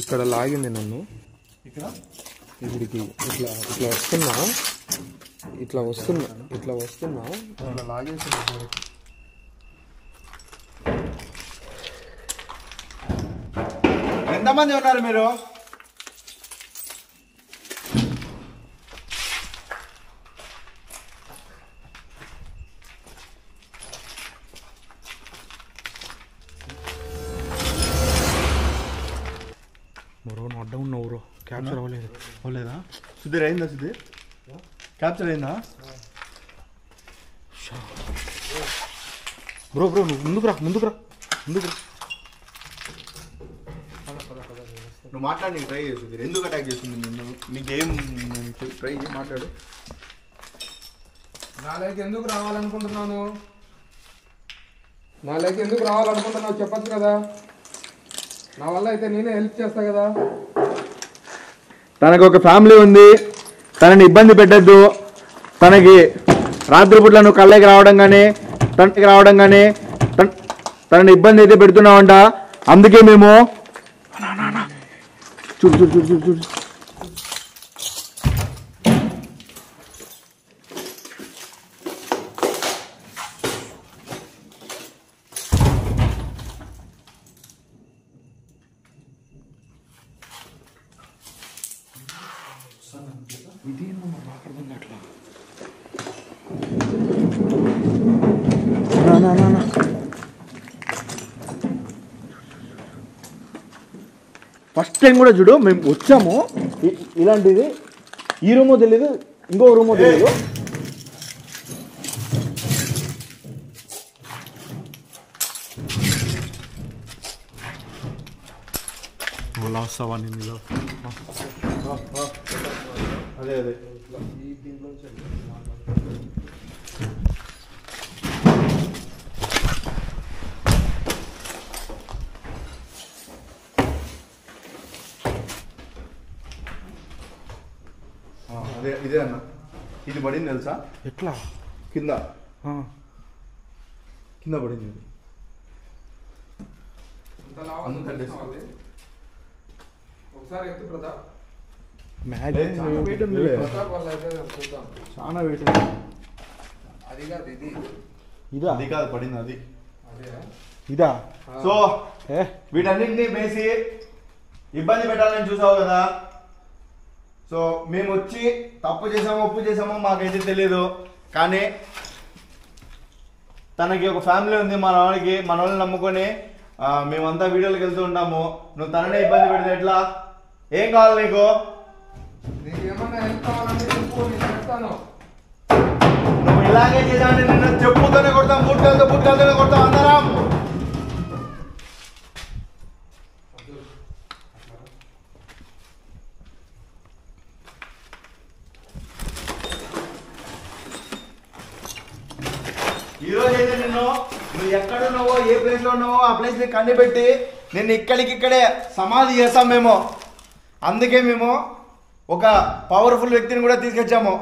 ఇక్కడ లాగింది నన్ను. ఇక్కడ ఇక్కడికి ఇట్లా వస్తున్నా ఇట్లా లాగేసింది. ఎంతమంది ఉన్నారు మీరు? బ్రో నువ్వు అడ్డం ఉన్నావు బ్రో. క్యాప్చర్ అవ్వలేదా? సుధీర్ అయిందా? సుధీర్ క్యాప్చర్ అయిందా? బ్రో నువ్వు ముందుకు రా. నువ్వు మాట్లాడి ట్రై చేసి సుధీర్. ఎందుకు అటాక్ చేస్తుంది నిన్ను? నీకేం ట్రై చేసి మాట్లాడు. నా లైక్ ఎందుకు రావాలనుకుంటున్నావు? చెప్పచ్చు కదా. నా వల్ల అయితే నేనే హెల్ప్ చేస్తా కదా. తనకు ఒక ఫ్యామిలీ ఉంది, తనని ఇబ్బంది పెట్టద్దు. తనకి రాత్రిపూట్ల నువ్వు కళ్ళకి రావడం కానీ తనని ఇబ్బంది అయితే పెడుతున్నావంట. అందుకే మేము చూడు ఫస్ట్ టైం కూడా చూడు మేము వచ్చాము. ఇలాంటిది ఈ రూమో తెలీదు, ఇంకో రూమో తెలీదు. వస్తావా నేను? అదే ఇదే అన్న. ఇది పడింది తెలుసా? ఎట్లా? కింద పడింది. ఒకసారి ఎత్తు ప్రతాప్. చాలా వెయిట్ ఉంది. అది కాదు ఇది. ఇదా? అది కాదు పడింది, అది ఇదా? సో వీటన్నింటినీ వేసి ఇబ్బంది పెట్టాలని చూసావు కదా. సో మేము వచ్చి తప్పు చేసామో ఒప్పు చేసామో మాకైతే తెలియదు. కానీ తనకి ఒక ఫ్యామిలీ ఉంది, మన వాళ్ళని నమ్ముకొని మేమంతా వీడియోలకు వెళ్తూ ఉంటాము. నువ్వు తననే ఇబ్బంది పెడితే ఎట్లా? ఏం కావాలి నీకు? నీకేమన్నా హెల్ప్ కావాలంటే చెప్పు, నేను చెప్తాను. నువ్వు ఇలాగే చేసావంటే నిన్ను చెప్పుతోనే కొడతాం, బుట్కాలతోనే కొడతాం అందరం. ఈరోజు అయితే నువ్వు ఎక్కడున్నావో, ఏ ప్లేస్లో ఉన్నావో ఆ ప్లేస్ని కనిపెట్టి నిన్ను ఇక్కడికిక్కడే సమాధి చేస్తాం మేము. అందుకే మేము ఒక పవర్ఫుల్ వ్యక్తిని కూడా తీసుకొచ్చాము.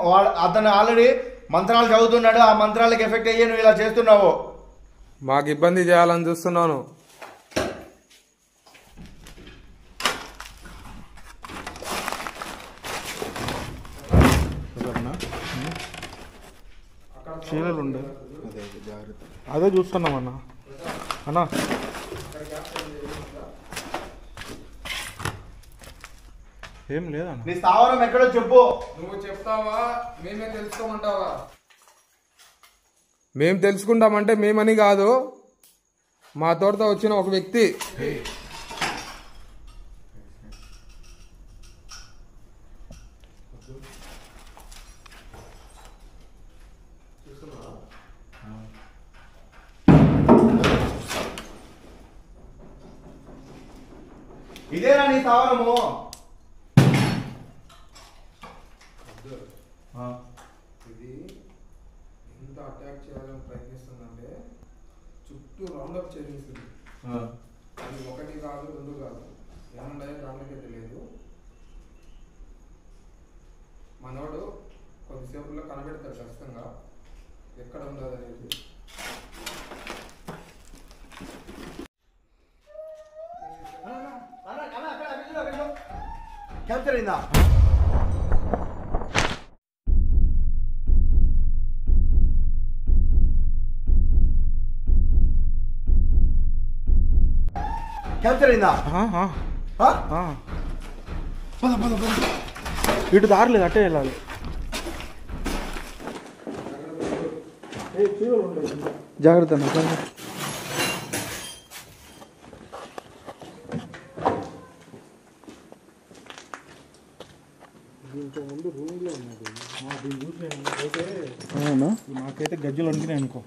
అతను ఆల్రెడీ మంత్రాలు చదువుతున్నాడు. ఆ మంత్రాలకు ఎఫెక్ట్ అయ్యి నువ్వు ఇలా చేస్తున్నావు. మాకు ఇబ్బంది చేయాలని చూస్తున్నాను. చీరలు ఉండే అదే చూస్తున్నాం అన్న. ఏం లేదన్న. నీ స్థావరం ఎక్కడో చెప్పు. నువ్వు చెప్తావా మేమే తెలుసుకోమంటావా? మేము తెలుసుకుంటామంటే మేమని కాదు, మా తోటతో వచ్చిన ఒక వ్యక్తి. ఇదేనా నీ స్థావరము? ఇది ఎంత అటాక్ చేయాలని ప్రయత్నిస్తుందంటే చుట్టూ రౌండప్ చేస్తుంది. అది ఒకటి కాదు, రెండు కాదు, ఏముంటాయో దానికే తెలియదు. మనోడు కొద్దిసేపులో కనబెడతాడు ఖచ్చితంగా ఎక్కడ ఉండదు అనేది. క్యాప్చర్ అయిందా? క్యాప్చర్ అయిందా? ఇటు దారలేదు, అట్టే వెళ్ళాలి. జాగ్రత్త అన్న. నాకైతే గజ్జలు వణికినాయి అనుకో.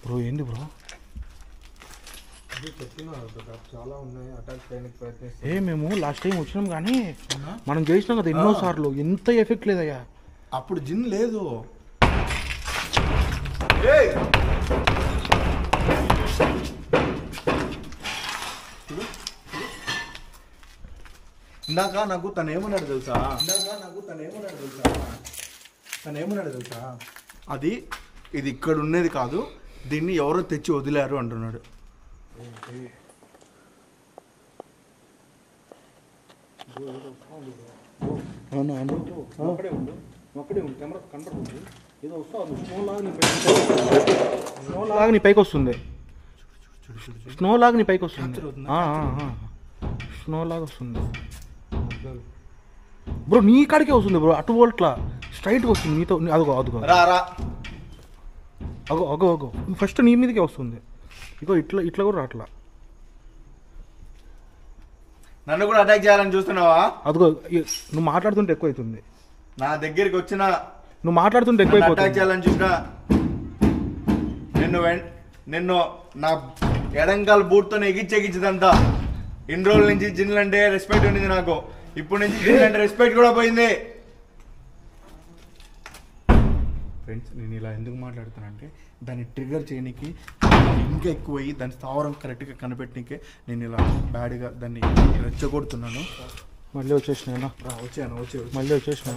బ్రో ఏంది బ్రో? చాలా ఉన్నాయి అటాక్ చేయడానికి ప్రయత్నిస్తాయి. మేము లాస్ట్ టైం వచ్చినాం కానీ మనం చేసినాం కదా ఎన్నో సార్లు, ఎంత ఎఫెక్ట్ లేదయ్యా. అప్పుడు జిన్ లేదు. ఇందాక నాకు తను ఏమన్నాడు తెలుసా? అది ఇది ఇక్కడ ఉన్నది కాదు, దీన్ని ఎవరో తెచ్చి వదిలారు అంటున్నాడు. లాగా నీ పైకి వస్తుంది, స్నో లాగా నీ పైకి వస్తుంది, స్నో లాగా వస్తుంది బ్రో. నీ కాడికే వస్తుంది బ్రో, అటు వోల్ట్లా స్ట్రైట్గా వస్తుంది నీతో. అదిగో అదిగో అగో అగో అగో, ఫస్ట్ నీ మీదకే వస్తుంది. ఇగో ఇట్లా ఇట్లా కూడా అట్లా. నన్ను కూడా అటాక్ చేయాలని చూస్తున్నావా? అదిగో నువ్వు మాట్లాడుతుంటే ఎక్కువ అవుతుంది. నా దగ్గరికి వచ్చిన నువ్వు మాట్లాడుతుంటే ఎక్కువ అటాక్ చేయాలని చూసినా నిన్ను నా ఎడంకాల బూట్తో ఎగిచ్చేగిచ్చిదంతా. ఇన్ని రోజుల నుంచి జిన్లు అంటే రెస్పెక్ట్ ఉండింది నాకు, ఇప్పుడు నుంచి జిన్లు అంటే రెస్పెక్ట్ కూడా పోయింది. ఫ్రెండ్స్ నేను ఇలా ఎందుకు మాట్లాడుతానంటే దాన్ని ట్రిగర్ చేయడానికి ఇంకా ఎక్కువ అయ్యి దాని స్థావరం కరెక్ట్గా కనిపెట్టడానికే నేను ఇలా బ్యాడ్గా దాన్ని రెచ్చగొడుతున్నాను. మళ్ళీ వచ్చేసినా వచ్చాను మళ్ళీ వచ్చేసినా.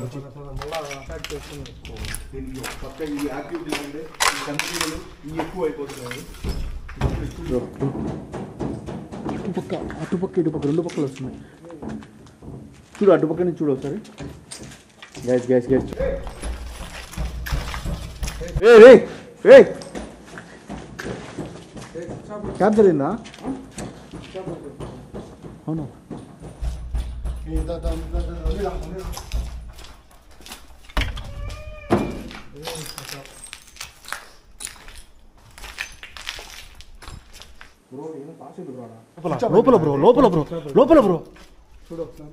దీనికి పక్క ఈ యాక్టివిటీ అంటే ఈ కంపెనీలు ఈ ఎక్కువ అయిపోతున్నాయి. అటుపక్క అటుపక్క ఇటుపక్క రెండు పక్కలు వస్తున్నాయి చూడు. అటుపక్క నుంచి చూడు ఒకసారి. Gas gas gas. క్యాబ్ జరిగిందా? అవునా? లోపల బ్రో, లోపల బ్రో, లోపల బ్రో. చూడు ఒకసారి.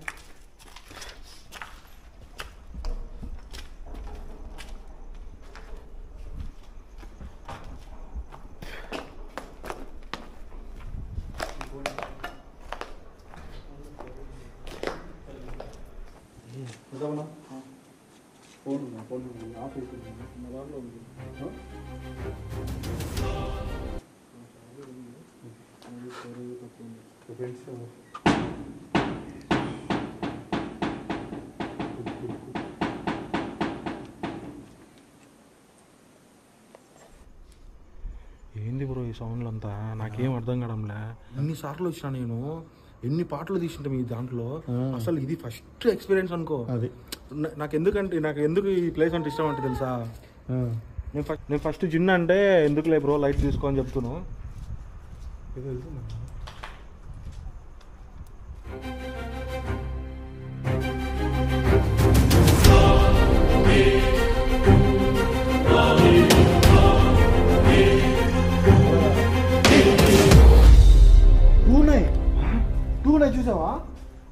ఏంది బ్రో ఈ సౌండ్లు అంతా? నాకేం అర్థం కావడంలే. ఎన్నిసార్లు వచ్చినా నేను, ఎన్ని పాటలు తీసింటా మీ దాంట్లో, అసలు ఇది ఫస్ట్ ఎక్స్పీరియన్స్ అనుకో. అది నాకు ఎందుకు ఈ ప్లేస్ అంటే ఇష్టం అంటే తెలుసా, నేను ఫస్ట్ జిన్ అంటే ఎందుకులే బ్రో లైట్ తీసుకో అని చెప్తున్నా. ఇది వెళ్తున్నా టూ ఉన్నాయి చూసావా?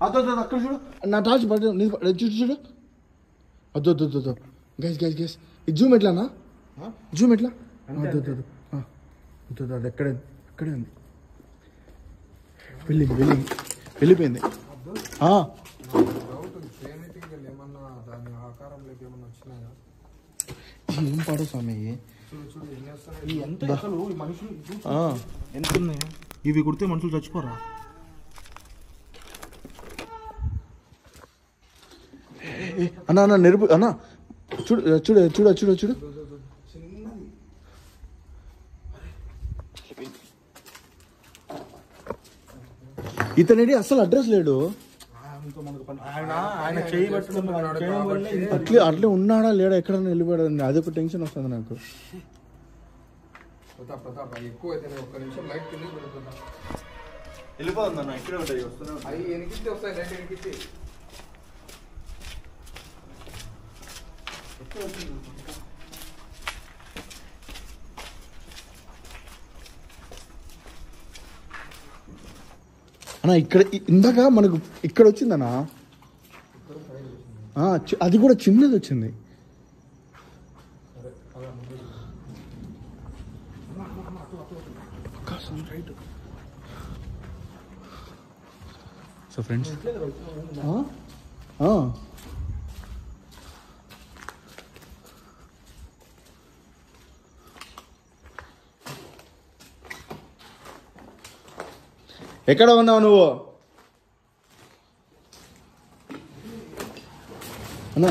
అదో అక్కడ చూడు, నా టార్చ్ చూడు చూడు, అదో గైస్ గైస్ గైస్. ఇది జూమ్ ఎట్లానా? జూమ్ ఎట్లా? అది ఎక్కడే ఉంది, వెళ్ళిపోయింది. ఏం పాడు స్వామి ఎంత అసలు ఈ మనుషులు ఎంత ఉన్నాయి? ఇవి కుడితే మనుషులు చచ్చిపోరా? అన్న నెరుపు అన్న, చూడు చూడు చూడు చూడు చూడు. ఇతనేది అసలు అడ్రస్ లేడు. అట్లే ఉన్నాడా లేడా ఎక్కడన్నా వెళ్ళిపోయాడు, అదొక టెన్షన్ వస్తుంది నాకు. వెళ్ళిపోతుందన్న ఇక్కడే ఉంటాయి. అన్నా ఇక్కడ ఇందాక మనకు ఇక్కడ వచ్చిందన్నా, అది కూడా చిన్నది వచ్చింది. సో ఫ్రెండ్స్ ఎక్కడ ఉన్నావు నువ్వు అన్నా?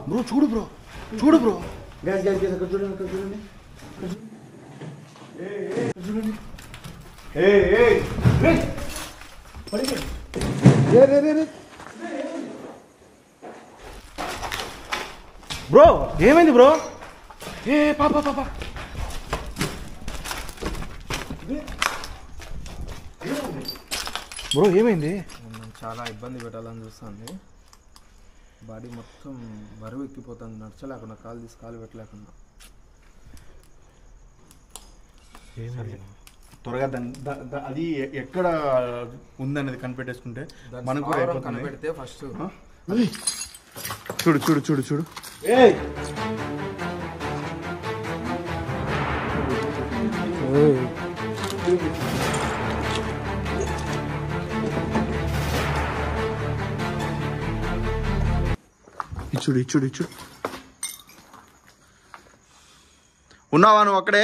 బ్రో చూడు బ్రో, చూడు బ్రో. గ్యాస్ గ్యాస్ గ్యాస్ అక్కడ చూడండి, అక్కడ చూడండి, చూడండి. బ్రో ఏమైంది బ్రో? పాప బ్రో ఏమైంది? చాలా ఇబ్బంది పెట్టాలని చూస్తుంది. బాడీ మొత్తం బరువు ఎక్కిపోతుంది, నడచలేకుండా, కాలు తీసి కాలు పెట్టలేకుండా. త్వరగా అది ఎక్కడ ఉందనేది కనిపెట్టేసుకుంటే మనకు కనిపెడితే ఫస్ట్ చూడు చూడు చూడు చూడు. ఇచ్చుడు ఇచ్చుడు ఇచ్చుడు. ఉన్నావా నువ్వు అక్కడే?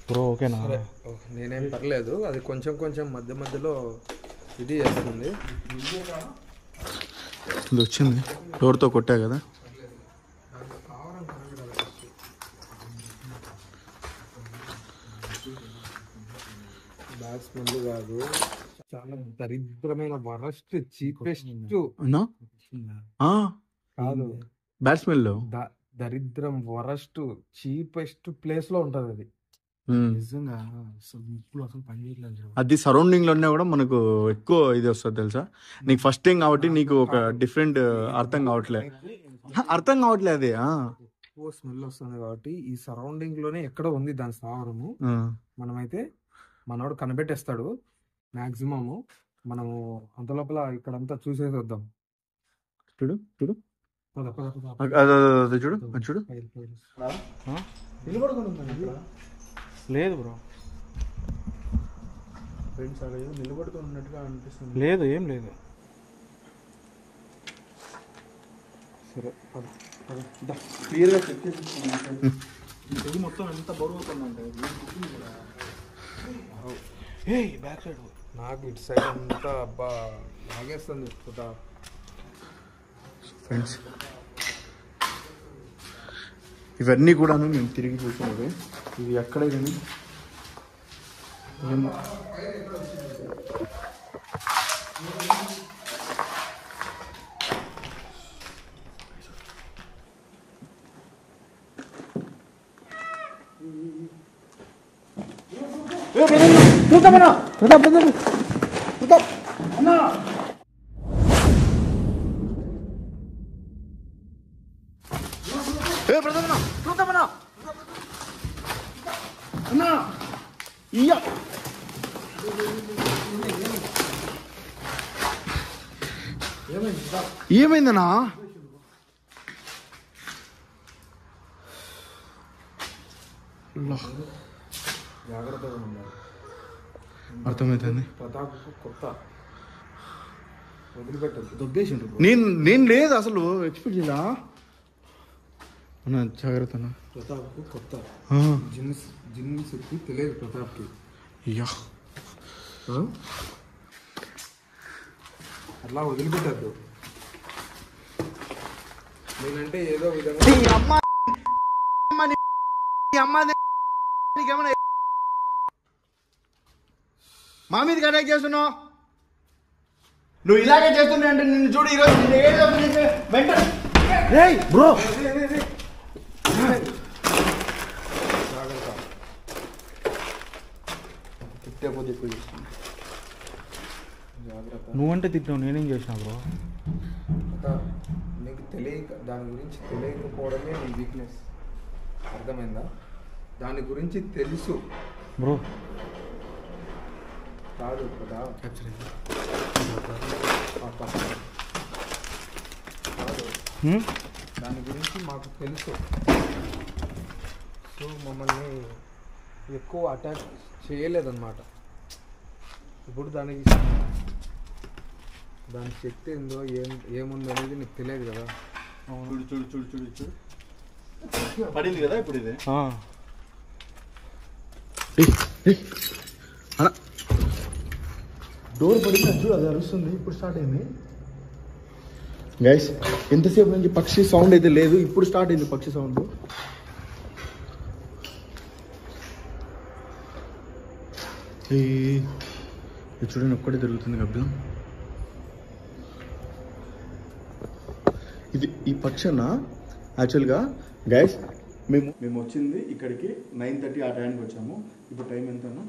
బ్రో ఓకేనా? నేనేం పర్లేదు, అది కొంచెం కొంచెం మధ్య మధ్యలో ఇది చేస్తుంది. ఇది వచ్చింది, డోర్తో కొట్టా కదా. బ్యాడ్ స్మెల్ కాదు, చాలా దరిద్రమైన వరస్ట్ చీపెస్ట్ కాదు, బ్యాడ్ స్మెల్, దరిద్రం వరస్ట్ చీపెస్ట్ ప్లేస్ లో ఉంటది అది. నిజంగా అసలు పని చేయట్లేదు. అది సరౌండింగ్ లోనే కూడా మనకు ఎక్కువ ఇది వస్తుంది తెలుసా. నీకు ఫస్ట్ టైం కాబట్టి నీకు ఒక డిఫరెంట్ అర్థం కావట్లేదు అది. ఎక్కువ స్మెల్ వస్తుంది కాబట్టి ఈ సరౌండింగ్ లోనే ఎక్కడ ఉంది దాని స్థావరము. మనమైతే మనోడు కనిపెట్టేస్తాడు మాక్సిమము. మనము అంత లోపల ఇక్కడంతా చూసేసి వద్దాం. చూడు చూడు చూడు చూడు. లేదు బ్రో, ఫ్రెండ్స్ అలా ఏదో నిలబడుకొని ఉన్నట్టుగా అనిపిస్తుంది. లేదు ఏం లేదు. సరే క్లియర్గా చెక్ చేసి ఇది మొత్తం ఎంత బరువు అవుతుందంటే బ్యాక్ సైడ్ నాకు ఇటు సైడ్ అంతా అబ్బా లాగేస్తుంది ఫోటో. ఫ్రెండ్స్ ఇవన్నీ కూడాను మేము తిరిగి చూసినవి. ఇవి ఎక్కడే కానీ చూద్దామన్నా ప్రతాప్ అన్నా ప్రతాప్ చూద్దామన్నా అన్నా ఇయ్య ఏమైందన్నా జాగ్రత్తగా ఉండాలి. అర్థమవుతుంది. ప్రతాప్ కొత్త వదిలిపెట్టద్దు. దొబ్బేసిండ్రు నేను లేదు అసలు ఎక్స్పెక్ట్ చేయలా అన్న. జాగ్రత్త అన్న. ప్రతాప్కు కొత్త జిన్ శక్తి తెలియదు ప్రతాప్కి. అయ్యా అట్లా వదిలిపెట్టద్దు. నేనంటే ఏదో విధంగా మా మీదకి అటాక్ చేస్తున్నావు. నువ్వు ఇలాగే చేస్తున్నా అంటే నిన్ను చూడు ఈరోజు బ్రో తిట్టేపోతే ఎక్కువ చేస్తున్నా. జాగ్రత్త. నువ్వంటే తిట్టావు, నేనేం చేసినా బ్రో? ప్రతాప్, నీకు తెలియక దాని గురించి తెలియకపోవడమే నీ వీక్నెస్. అర్థమైందా? దాని గురించి తెలుసు బ్రో కాదు కదా. కాదు, దాని గురించి మాకు తెలుసు. సో మమ్మల్ని ఎక్కువ అటాక్ చేయలేదన్నమాట. ఇప్పుడు దాని శక్తి ఏందో ఏముంది అనేది నీకు తెలియదు కదా. చూడు చూడు చూడు చూడు చూడు పడింది కదా ఇప్పుడు ఇది. డోర్ పడినా చూడు, అది అరుస్తుంది. ఇప్పుడు స్టార్ట్ అయింది గైస్. ఎంతసేపు నుంచి పక్షి సౌండ్ అయితే లేదు, ఇప్పుడు స్టార్ట్ అయింది పక్షి సౌండ్. చూడండి ఒక్కడే తిరుగుతుంది గబ్బిలం. ఇది ఈ పక్షి అన్న యాక్చువల్గా గైస్ మేము వచ్చింది ఇక్కడికి 9:30 ఆ టైంకి వచ్చాము. ఇప్పుడు టైం ఎంత అన్న?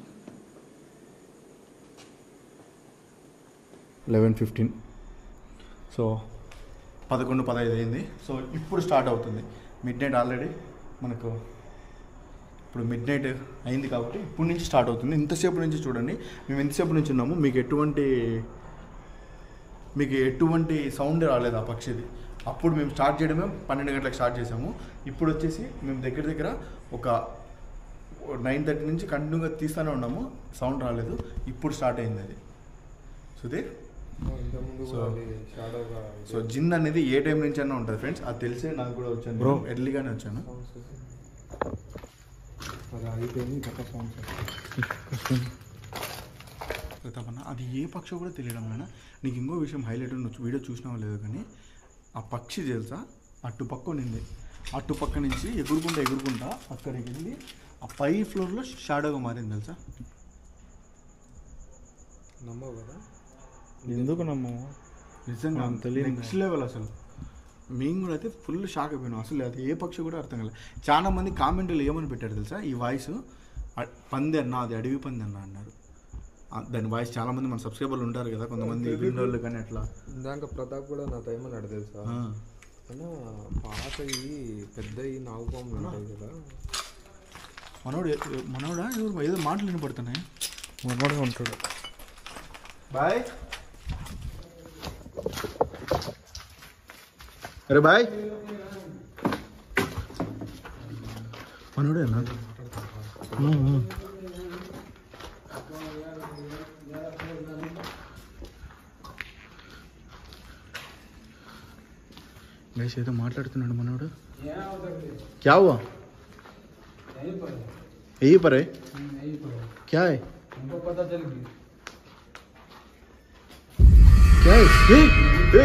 11:15. సో 11:15 అయింది. సో ఇప్పుడు స్టార్ట్ అవుతుంది. మిడ్ నైట్ ఆల్రెడీ మనకు ఇప్పుడు మిడ్ నైట్ అయింది కాబట్టి ఇప్పుడు నుంచి స్టార్ట్ అవుతుంది. ఇంతసేపు నుంచి చూడండి మేము ఎంతసేపు నుంచి ఉన్నాము. మీకు ఎటువంటి సౌండ్ రాలేదు ఆ పక్షిది. అప్పుడు మేము స్టార్ట్ చేయడమే 12 గంటలకు స్టార్ట్ చేసాము. ఇప్పుడు వచ్చేసి మేము దగ్గర ఒక 9:30 నుంచి కంటిన్యూగా తీస్తూనే ఉన్నాము, సౌండ్ రాలేదు. ఇప్పుడు స్టార్ట్ అయింది అది. సుధీర్, సో జిన్ అనేది ఏ టైం నుంచి అయినా ఉంటుంది ఫ్రెండ్స్. అది తెలిసే నాకు కూడా వచ్చాను బ్రో, ఎర్లీగానే వచ్చాను. అది ఏ పక్షి కూడా తెలియడం అయినా. నీకు ఇంకో విషయం హైలైట్ వీడియో చూసినావో లేదు కానీ ఆ పక్షి తెలుసా అటుపక్క నింది. అటుపక్క నుంచి ఎగురుకుంటా అక్కడికి వెళ్ళి ఆ పై ఫ్లోర్లో షాడోగా మారింది తెలుసా. నమ్మవు కదా? ఎందుకు నమ్మవు? నిజంగా తెలియదు. నెక్స్ట్ లెవెల్ అసలు. మేము కూడా అయితే ఫుల్ షాక్ అయిపోయినాం. అసలు అది ఏ పక్షి కూడా అర్థం కాలేదు. చాలా మంది కామెంట్లు ఏమని పెట్టారు తెలుసా, ఈ వాయిస్ పంది అన్న, అది అడవి పంది అన్న అన్నారు. దాని వాయిస్ చాలా మంది మన సబ్స్క్రైబర్లు ఉంటారు కదా, కొంతమంది విండోళ్ళు కానీ అట్లా. ఇందాక ప్రతాప్ కూడా నా టైం అన్నాడు తెలుసా. అన్నా పాతవి పెద్దవి నాగుపాములు ఉంటాయి కదా. మనోడా ఏదో మాటలు వినపడుతున్నాయి. మనోడే ఉంటాడు. బాయ్ అరే బాయ్. మనోడే అన్నా. గైస్ ఏదో మాట్లాడుతున్నాడు మనోడు. क्या हुआ? यही पर है? क्या है? हमको पता चल गया. क्या है? ए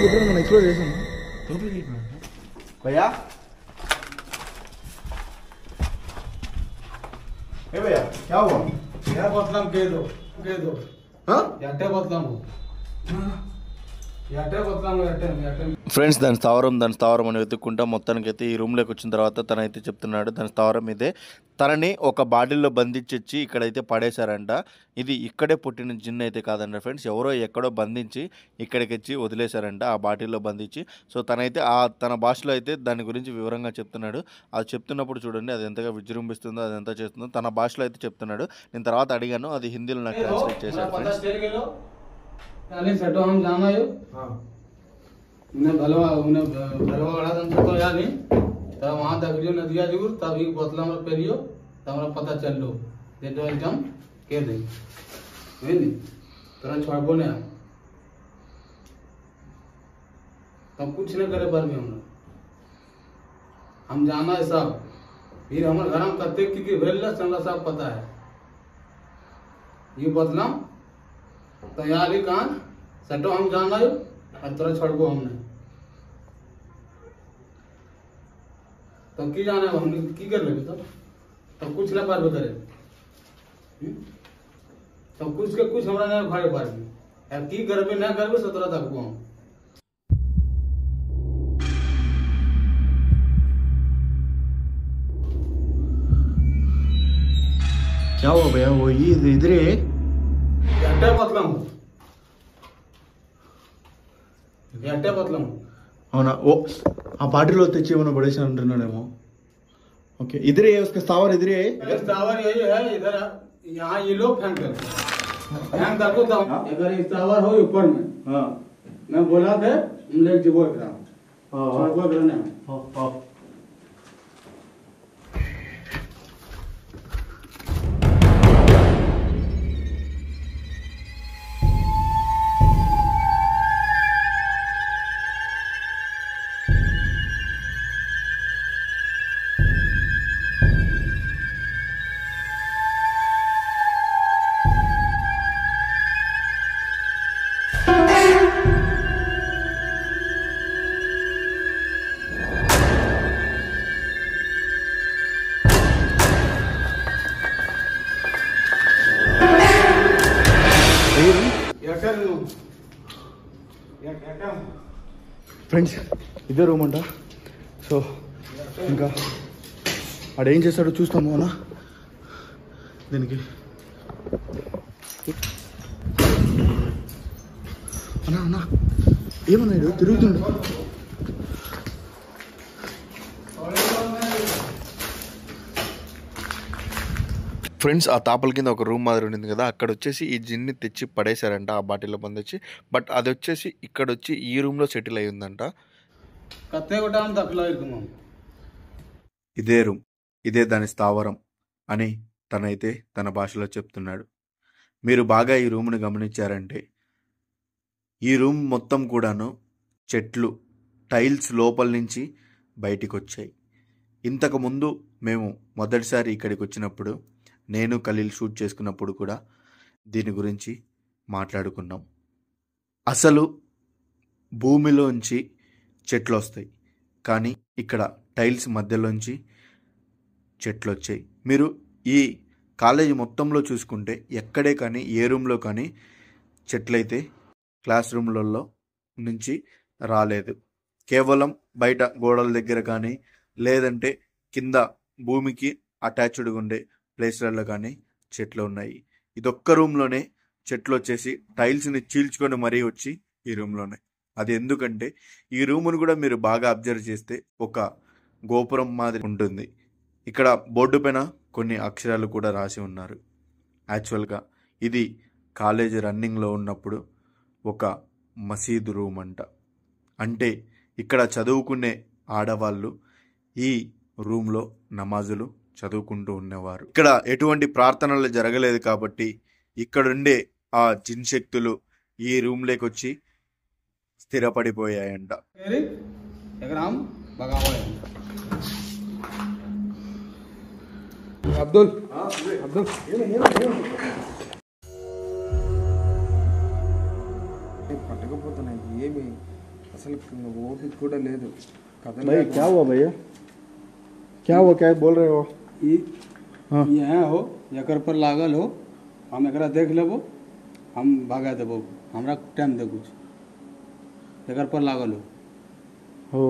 ఎప్పుడైనా ఎక్స్ప్లోర్ చేసాను భయ్యా. ఏ భయ్యా क्या हुआ? क्या बतलाम कह दो हाँ? क्या बतलाम हो ఫ్రెండ్స్ దాని స్థావరం అని వెతుక్కుంటా మొత్తానికి అయితే ఈ రూమ్లోకి వచ్చిన తర్వాత తనైతే చెప్తున్నాడు దాని స్థావరం ఇదే. తనని ఒక బాటిల్లో బంధించి ఇక్కడైతే పడేశారంట. ఇది ఇక్కడే పుట్టిన జిన్ అయితే కాదంట ఫ్రెండ్స్, ఎవరో ఎక్కడో బంధించి ఇక్కడికి వచ్చి వదిలేశారంట ఆ బాటిల్లో బంధించి. సో తనైతే తన భాషలో అయితే దాని గురించి వివరంగా చెప్తున్నాడు. అది చెప్తున్నప్పుడు చూడండి అది ఎంతగా విజృంభిస్తుందో, అది ఎంత చేస్తుందో తన భాషలో అయితే చెప్తున్నాడు. నేను తర్వాత అడిగాను, అది హిందీలో నాకు ట్రాన్స్లేట్ చేశాడు ఫ్రెండ్స్. सेटो हम जाना है उन्हें भलवा गड़ा तो या नहीं तब वहां तक जो नदिया जरूर तब एक बोतला में पेरियो तब हमरा पता चल लो ये तो एकदम के दे है नहीं तुरंत छोड़बो ने तब कुछ नहीं करे पर भी हम जाना है सब फिर हमारे घर में कत्ते की भेल चंदा सब पता है ये बोतला तैयारी कहाँ सटो हम जाना है और तुरंत छोड़बो हमने तब की जाना है हमने की कर लेंगे तब कुछ ना पार करे तब कुछ के कुछ हमरा ना भाड़े पार अब की करबे ना करबे सतरा तक को हम क्या हुआ भैया? वो ये इधर है ఎట్టే బతలము ఎట్టే బతలము అవునా? ఓ ఆ బాటిల్లో తెచ్చి ఏమైనా పడేసి అంటున్నాడేమో. ओके इधर है उसका स्थावर इधर है स्थावर यही है इधर यहाँ ये लोग फेंक करते फेंक करको तो अगर स्थावर हो ऊपर में हाँ मैं बोला थे हम ले जीवो एकरा छोड़बो एकरा ने हाँ ఫ్రెండ్స్ ఇదే రూమ్ అంట. సో ఇంకా ఆడేం చేస్తాడో చూస్తాము అన్న. దీనికి అన్నా అన్నా ఏమన్నాడు తిరుగుతుండు. ఫ్రెండ్స్ ఆ తాపల కింద ఒక రూమ్ మాదిరి ఉండింది కదా, అక్కడ వచ్చేసి ఈ జిన్ని తెచ్చి పడేశారంట ఆ బాటిల్లో పొందొచ్చి. బట్ అది వచ్చేసి ఇక్కడ వచ్చి ఈ రూమ్లో సెటిల్ అయి ఉందంట. ఇదే రూమ్, ఇదే దాని స్థావరం అని తనైతే తన భాషలో చెప్తున్నాడు. మీరు బాగా ఈ రూమ్ని గమనించారంటే ఈ రూమ్ మొత్తం కూడాను చెట్లు, టైల్స్ లోపల నుంచి బయటికి వచ్చాయి. ఇంతకుముందు మేము మొదటిసారి ఇక్కడికి వచ్చినప్పుడు నేను ఖలీల్ షూట్ చేసుకున్నప్పుడు కూడా దీని గురించి మాట్లాడుకున్నాం. అసలు భూమిలోంచి చెట్లు వస్తాయి, కానీ ఇక్కడ టైల్స్ మధ్యలోంచి చెట్లు వచ్చాయి. మీరు ఈ కాలేజీ మొత్తంలో చూసుకుంటే ఎక్కడే కానీ ఏ రూమ్లో కానీ చెట్లయితే క్లాస్ రూమ్లలో నుంచి రాలేదు. కేవలం బయట గోడల దగ్గర కానీ లేదంటే కింద భూమికి అటాచ్డ్గా ఉండే ప్లేస్లలో కానీ చెట్లు ఉన్నాయి. ఇదొక్క రూమ్లోనే చెట్లు వచ్చేసి టైల్స్ని చీల్చుకొని మరీ వచ్చి ఈ రూమ్లోనే. అది ఎందుకంటే ఈ రూమ్ను కూడా మీరు బాగా అబ్జర్వ్ చేస్తే ఒక గోపురం మాదిరి ఉంటుంది. ఇక్కడ బోర్డు పైన కొన్ని అక్షరాలు కూడా రాసి ఉన్నారు. యాక్చువల్గా ఇది కాలేజీ రన్నింగ్లో ఉన్నప్పుడు ఒక మసీదు రూమ్ అంట. అంటే ఇక్కడ చదువుకునే ఆడవాళ్ళు ఈ రూమ్లో నమాజులు చదువుకుంటూ ఉండేవారు. ఇక్కడ ఎటువంటి ప్రార్థనలు జరగలేదు కాబట్టి ఇక్కడుండే ఆ జిన్ శక్తులు ఈ రూమ్లోకి వచ్చి స్థిరపడిపోయాయంట. అబ్దుల్ అబ్దుల్ పట్టకపోతున్నాయి ఏమి అసలు ఓపిక కూడా లేదు. भाई क्या हुआ भैया? क्या हुआ? क्या बोल रहे हो? यहाँ हो एकर पर लागल हो, हम एकरा देख लेबो, हम भागा देबो, हमरा टाइम दे कुछ एकर पर लागल हो। हो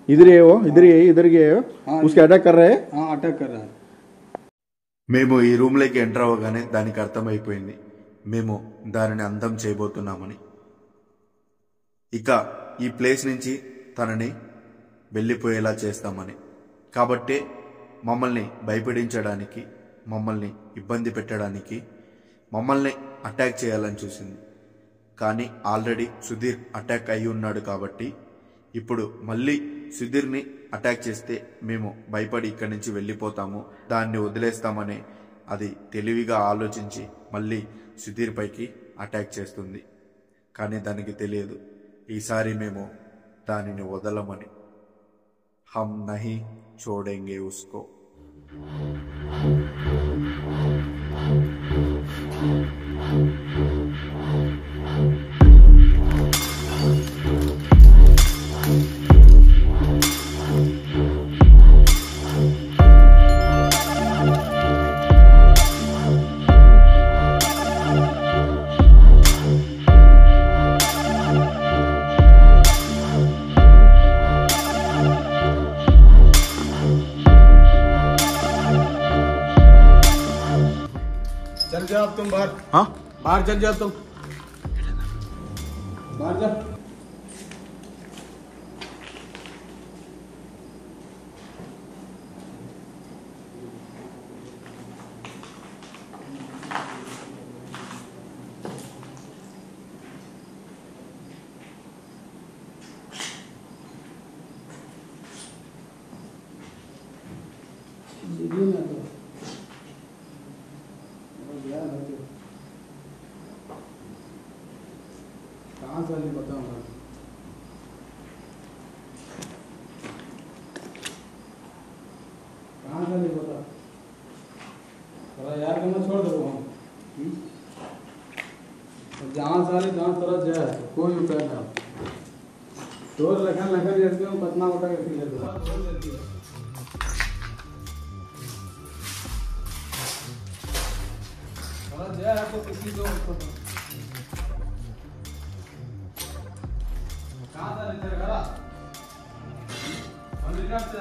इधर ये हो इधर ये हो उसके अटैक कर रहे हैं। हाँ अटैक कर रहा है। మేము ఈ రూమ్లోకి ఎంటర్ అవ్వగానే దానికి అర్థమైపోయింది మేము దానిని అంతం చేయబోతున్నామని. ఇక ఈ ప్లేస్ నుంచి తనని వెళ్ళిపోయేలా చేస్తామని. కాబట్టే మమ్మల్ని భయపడించడానికి, మమ్మల్ని ఇబ్బంది పెట్టడానికి, మమ్మల్ని అటాక్ చేయాలని చూసింది. కానీ ఆల్రెడీ సుధీర్ అటాక్ అయి ఉన్నాడు కాబట్టి ఇప్పుడు మళ్ళీ సుధీర్ని అటాక్ చేస్తే మేము భయపడి ఇక్కడి నుంచి వెళ్ళిపోతాము, దాన్ని వదిలేస్తామని అది తెలివిగా ఆలోచించి మళ్ళీ సుధీర్ పైకి అటాక్ చేస్తుంది. కానీ దానికి తెలియదు ఈసారి మేము దానిని వదలమని. హమ్ నహీ छोड़ेंगे उसको. चल जाओ अब तुम बाहर। हाँ बाहर चल जाओ तुम, बाहर जा। कहाँ से नहीं बताऊंगा। कहाँ से नहीं बता थोड़ा यार मैं छोड़ दो हम। जहाँ सारे जहाँ तरह जाए कोई उपाय ना डोर लखन लखन जैसे हम पतना उठा के फिर ले थोड़ा जाए तो किसी को कहाँ से नहीं चलेगा अमेरिका से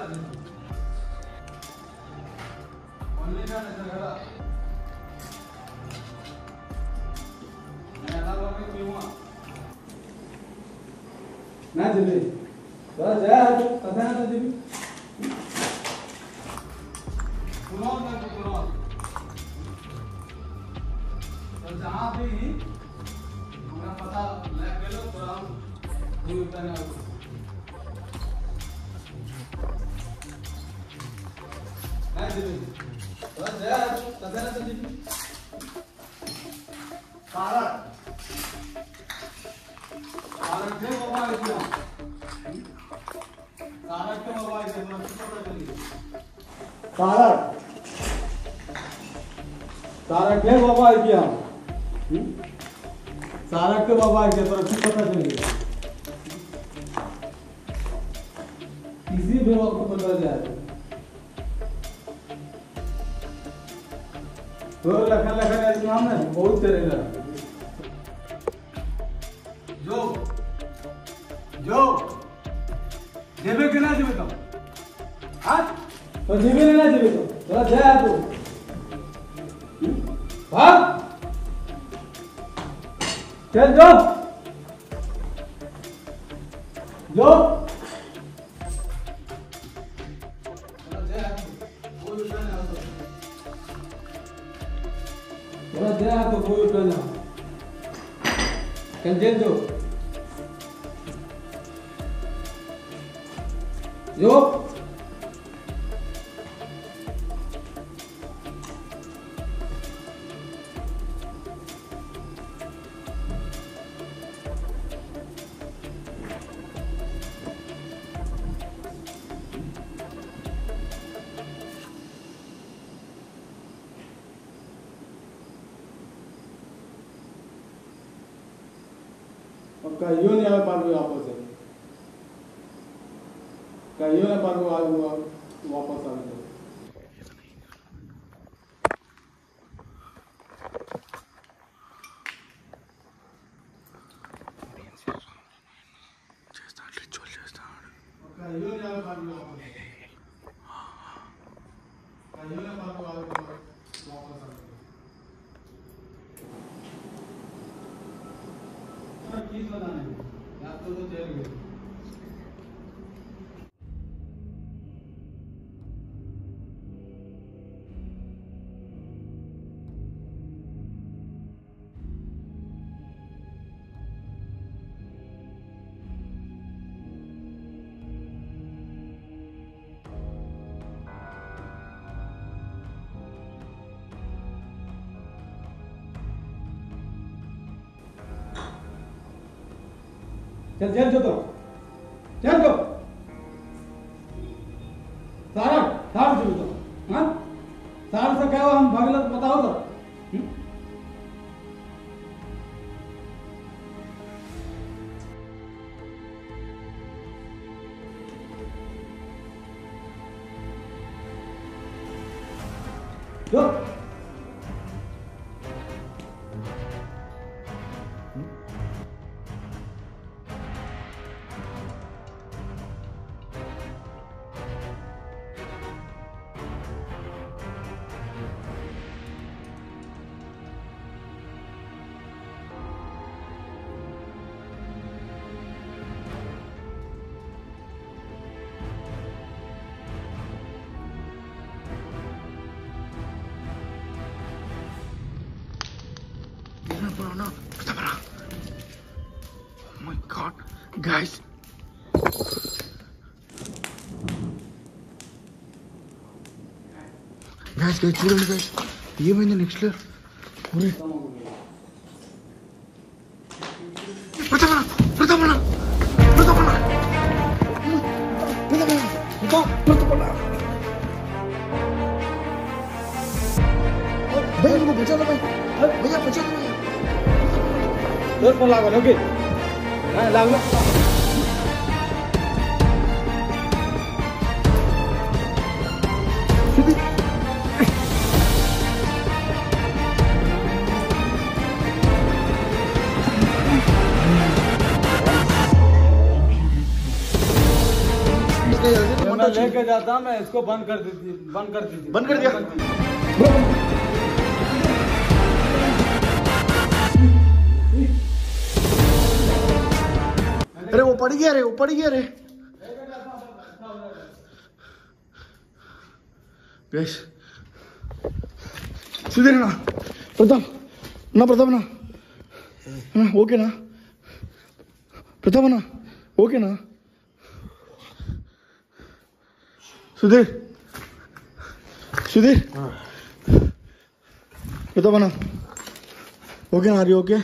अमेरिका से चलेगा मैं ना लोग क्यों हुआ ना जल्दी बस जाए तो पता ना जल्दी सुनो ना सुनो तो जहाँ भी हमें पता लग गया तो हम नहीं उतना ना जल्दी बस जाए तो पता ना जल्दी सारा सारा के मोबाइल किया सारा के मोबाइल से मैं पता चली सारा सारा के मोबाइल किया सारा के मोबाइल के पर कुछ पता चली किसी भी वक्त पता जाए तो लखन लखन ऐसे नाम है बहुत चलेगा जो जो जेबे के ना जेबे तो हाँ तो जेबे ना जेबे तो थोड़ा जाए तो भाग चल जो जो थोड़ा जाए कोई उठा ना थोड़ा जाए तो कोई उठा ना चल जेल जो जो कहियो नहीं आवे पार वापस है कहियो ना पार वापस आवे चल चल जो तो चल तो सारा सारा जो तो हाँ सारा से क्या हुआ हम भागला बताओ तो जो Oh my god, guys. Guys, చూడండి guys. ఏమైంది నెక్స్ట్ లేయర్? ప్రతాపన ప్రతాపన ప్రతాపన ప్రతాపన भैया मुझे बचा लो भाई भैया बचा लो भैया जोर पर लागो ओके हां लागो मैं लेके जाता मैं इसको बंद कर दिया अरे वो पड़ गया रे गैस सुधीर ना प्रताप ना ओके ना प्रताप ना ओके ना सुधीर प्रताप ना ओके ना are you okay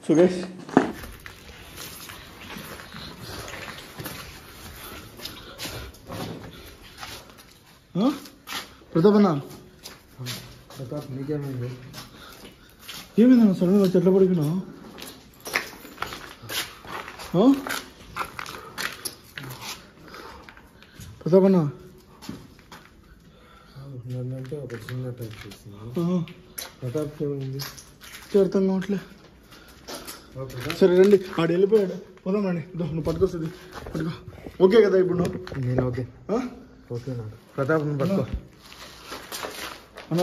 So guys, Pratap నీకేమైంది ఏమైందన్నా సడన్ గా చెట్ల పడిపోయినా ప్రతాప్ అన్న నన్నంటే ఒక చిన్న టైప్ చేసింది ప్రతాప్ ఏమైంది అర్థం కావట్లే సరే రండి ఆడు వెళ్ళిపోయాడు పోదాం రండి నువ్వు పట్టుకొస్తుంది పట్టుకో ఓకే కదా ఇప్పుడు నువ్వు నేను ఓకే ఓకేనా ప్రతాప్ నువ్వు పట్టుకో అన్న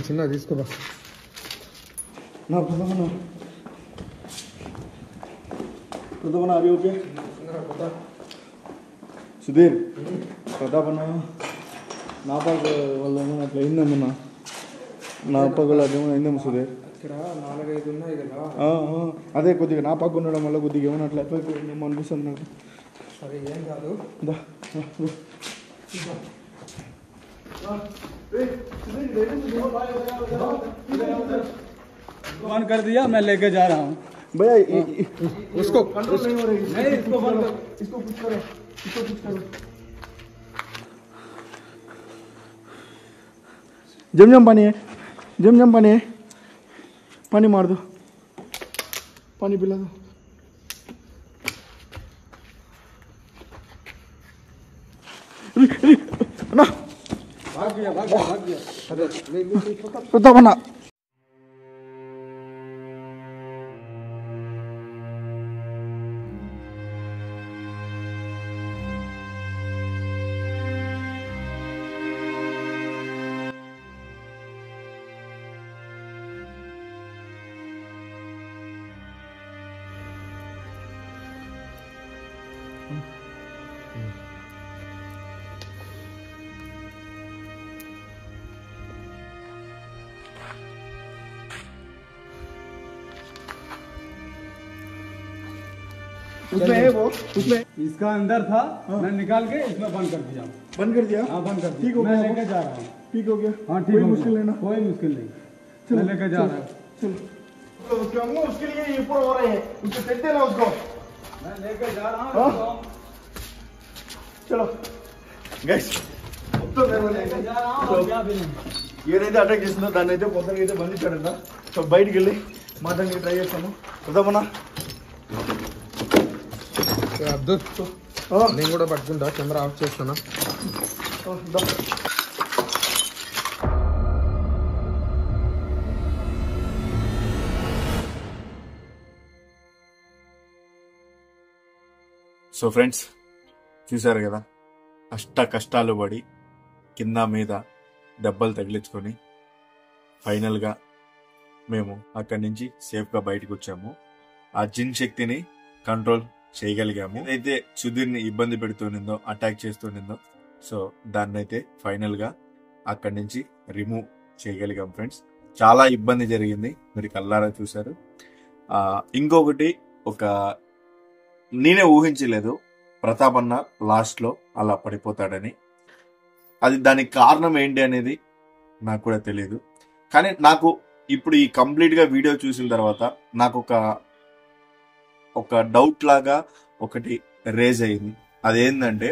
చిన్న తీసుకోబా నా ప్రతాపన్న అవి ఓకే సుధీర్ ప్రతాపన్న నా పాక వాళ్ళు ఏమో అట్లా అయిందేమన్నా నా పాక వాళ్ళు అదేమో అయిందేమో సుధీర్ ఇక్కడ 4-5 ఉన్నాయి కదా అదే కొద్దిగా నా పక్క ఉండడం వల్ల కొద్దిగా ఏమన్నా అట్లా అయిపోయిందేమో అనిపిస్తుంది నాకు సరే ఏం కాదు बंद कर दिया मैं लेके जा रहा हूँ भैया उसको नहीं इसको बंद कर इसको कुछ करो जम पानी है पानी मार दो पानी पिला दो। ना भाग गया अरे प्रताप अन्ना उसमें है वो, उसमें इसका अंदर था, मैं निकाल के इसमें बंद कर दिया। बंद कर दिया। हाँ बंद कर दिया। ठीक हो मैं गया लेके जा रहा हूँ। ठीक हो गया। हाँ ठीक कोई हो मुश्किल गया। नहीं ना। कोई मुश्किल नहीं। चलो, मैं लेके जा रहा हूँ। चलो उसके अम्मू उसके लिए ये पूरा हो रहा है, उसको फेंक देना उसको। मैं लेके जा रहा हाँ? हूँ। चलो గైస్ మొత్తం लेके जा रहा हूँ और क्या भी नहीं। ఏదైతే అటాక్ చేసిందో దాన్ని అయితే మొత్తం అయితే బంధించాడంట. సో బయటికి వెళ్ళి మాట్లాడానికి ట్రై చేస్తాము. వద్దామన్నా. అబ్దుల్ నేను కూడా పట్టుకుంటా, కెమెరా ఆఫ్ చేస్తానా. సో ఫ్రెండ్స్ చూసారు కదా, కష్టాలు పడి కింద మీద దెబ్బలు తగిలించుకొని ఫైనల్గా మేము అక్కడి నుంచి సేఫ్గా బయటకు వచ్చాము. ఆ జిన్ శక్తిని కంట్రోల్ చేయగలిగాము. అయితే సుధీర్ని ఇబ్బంది పెడుతుందో అటాక్ చేస్తుందో, సో దాన్ని అయితే ఫైనల్గా అక్కడి నుంచి రిమూవ్ చేయగలిగాం ఫ్రెండ్స్. చాలా ఇబ్బంది జరిగింది, మీరు కళ్ళారా చూసారు. ఇంకొకటి నేనే ఊహించలేదు ప్రతాప్ అన్న లాస్ట్ లో అలా పడిపోతాడని. అది దానికి కారణం ఏంటి అనేది నాకు కూడా తెలియదు. కానీ నాకు ఇప్పుడు ఈ కంప్లీట్ గా వీడియో చూసిన తర్వాత నాకు ఒక డౌట్ లాగా ఒకటి రేజ్ అయింది. అదేంటంటే,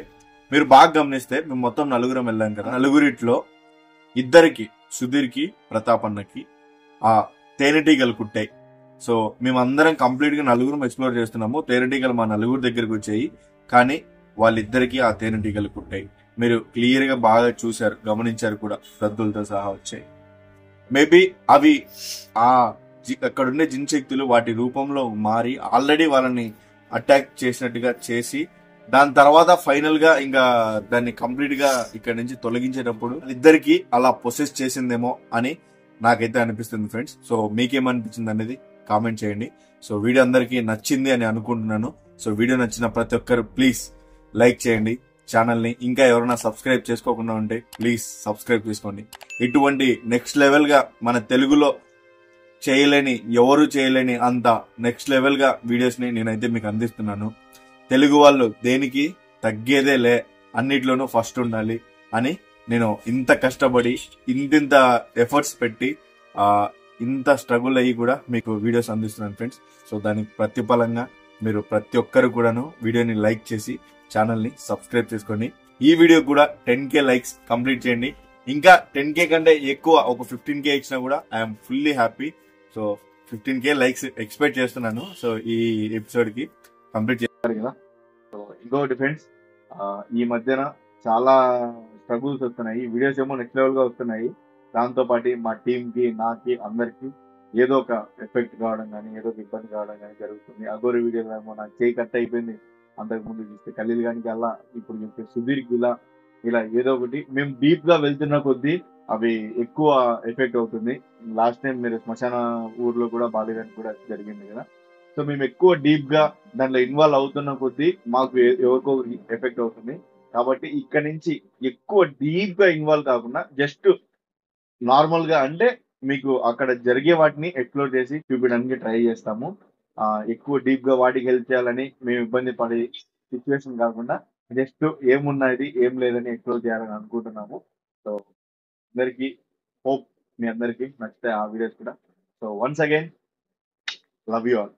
మీరు బాగా గమనిస్తే మేము మొత్తం నలుగురం వెళ్ళాం కదా, నలుగురిట్లో ఇద్దరికి, సుధీర్కి ప్రతాప్ అన్నకి ఆ తేనెటీగలు కుట్టాయి. సో మేమందరం కంప్లీట్ గా నలుగురం ఎక్స్ప్లోర్ చేస్తున్నాము. తేనెటీగలు మా నలుగురు దగ్గరకు వచ్చాయి, కానీ వాళ్ళిద్దరికి ఆ తేనెటీగలు కుట్టాయి. మీరు క్లియర్ గా బాగా చూశారు, గమనించారు కూడా, రద్దులతో సహా వచ్చాయి. మేబీ అవి అక్కడుండే జిన్ శక్తులు వాటి రూపంలో మారి ఆల్రెడీ వాళ్ళని అటాక్ చేసినట్టుగా చేసి, దాని తర్వాత ఫైనల్ గా ఇంకా దాన్ని కంప్లీట్ గా ఇక్కడ నుంచి తొలగించేటప్పుడు ఇద్దరికి అలా పొసెస్ చేసిందేమో అని నాకైతే అనిపిస్తుంది ఫ్రెండ్స్. సో మీకేమనిపించింది అనేది కామెంట్ చేయండి. సో వీడియో అందరికీ నచ్చింది అని అనుకుంటున్నాను. సో వీడియో నచ్చిన ప్రతి ఒక్కరు ప్లీజ్ లైక్ చేయండి ఛానల్ని. ఇంకా ఎవరైనా సబ్స్క్రైబ్ చేసుకోకుండా ఉంటే ప్లీజ్ సబ్స్క్రైబ్ చేసుకోండి. ఇటువంటి నెక్స్ట్ లెవెల్ గా మన తెలుగులో ఎవరు చేయలేని అంత నెక్స్ట్ లెవెల్ గా వీడియోస్ ని నేనైతే మీకు అందిస్తున్నాను. తెలుగు వాళ్ళు దేనికి తగ్గేదే లే, అన్నిట్లోనూ ఫస్ట్ ఉండాలి అని నేను ఇంత కష్టపడి ఇంత ఎఫర్ట్స్ పెట్టి ఇంత స్ట్రగుల్ అయ్యి కూడా మీకు వీడియోస్ అందిస్తున్నాను ఫ్రెండ్స్. సో దానికి ప్రతిఫలంగా మీరు ప్రతి ఒక్కరు కూడాను వీడియోని లైక్ చేసి ఛానల్ ని సబ్స్క్రైబ్ చేసుకోండి. ఈ వీడియో కూడా 10K లైక్స్ కంప్లీట్ చేయండి. ఇంకా 10K కంటే ఎక్కువ ఒక 15K ఇచ్చినా కూడా I'm fully happy. So 15K likes expect చేస్తున్నాను. సో ఈ ఎపిసోడ్ కి కంప్లీట్ చేస్తారు కదా. సో ఇంకొకటి ఫ్రెండ్స్, ఈ మధ్యన చాలా స్ట్రగుల్స్ వస్తున్నాయి. వీడియోస్ ఏమో నెక్స్ట్ లెవెల్ గా వస్తున్నాయి. దాంతో పాటు మా టీమ్ కి, నాకి, అందరికి ఏదో ఒక ఎఫెక్ట్ కావడం కానీ, ఏదో ఒక ఇబ్బంది కావడం కానీ జరుగుతుంది. అగోరి వీడియోలో ఏమో నాకు చేయి కట్ అయిపోయింది, అంతకు ముందు చూస్తే ఖలీల్ గానికి అలా, ఇప్పుడు చూస్తే సుధీర్కి ఇలా ఏదో ఒకటి. మేము డీప్ గా వెళ్తున్న కొద్దీ అవి ఎక్కువ ఎఫెక్ట్ అవుతుంది. లాస్ట్ టైం మీరు శ్మశాన ఊర్లో కూడా బాలేదని కూడా జరిగింది కదా. సో మేము ఎక్కువ డీప్ గా దాంట్లో ఇన్వాల్వ్ అవుతున్న కొద్దీ మాకు ఎవరికో ఎఫెక్ట్ అవుతుంది. కాబట్టి ఇక్కడ నుంచి ఎక్కువ డీప్ గా ఇన్వాల్వ్ కాకుండా జస్ట్ నార్మల్ గా, అంటే మీకు అక్కడ జరిగే వాటిని ఎక్స్ప్లోర్ చేసి చూపించడానికి ట్రై చేస్తాము. ఎక్కువ డీప్ గా వాటికి హెల్ప్ చేయాలని మేము ఇబ్బంది పడే సిచ్యువేషన్ కాకుండా జస్ట్ ఏమున్నది ఏం లేదని ఎక్స్ప్లోర్ చేయాలని అనుకుంటున్నాము. సో అందరికి హోప్ మీ అందరికి నచ్చితే ఆ వీడియోస్ కూడా. So once again love you all.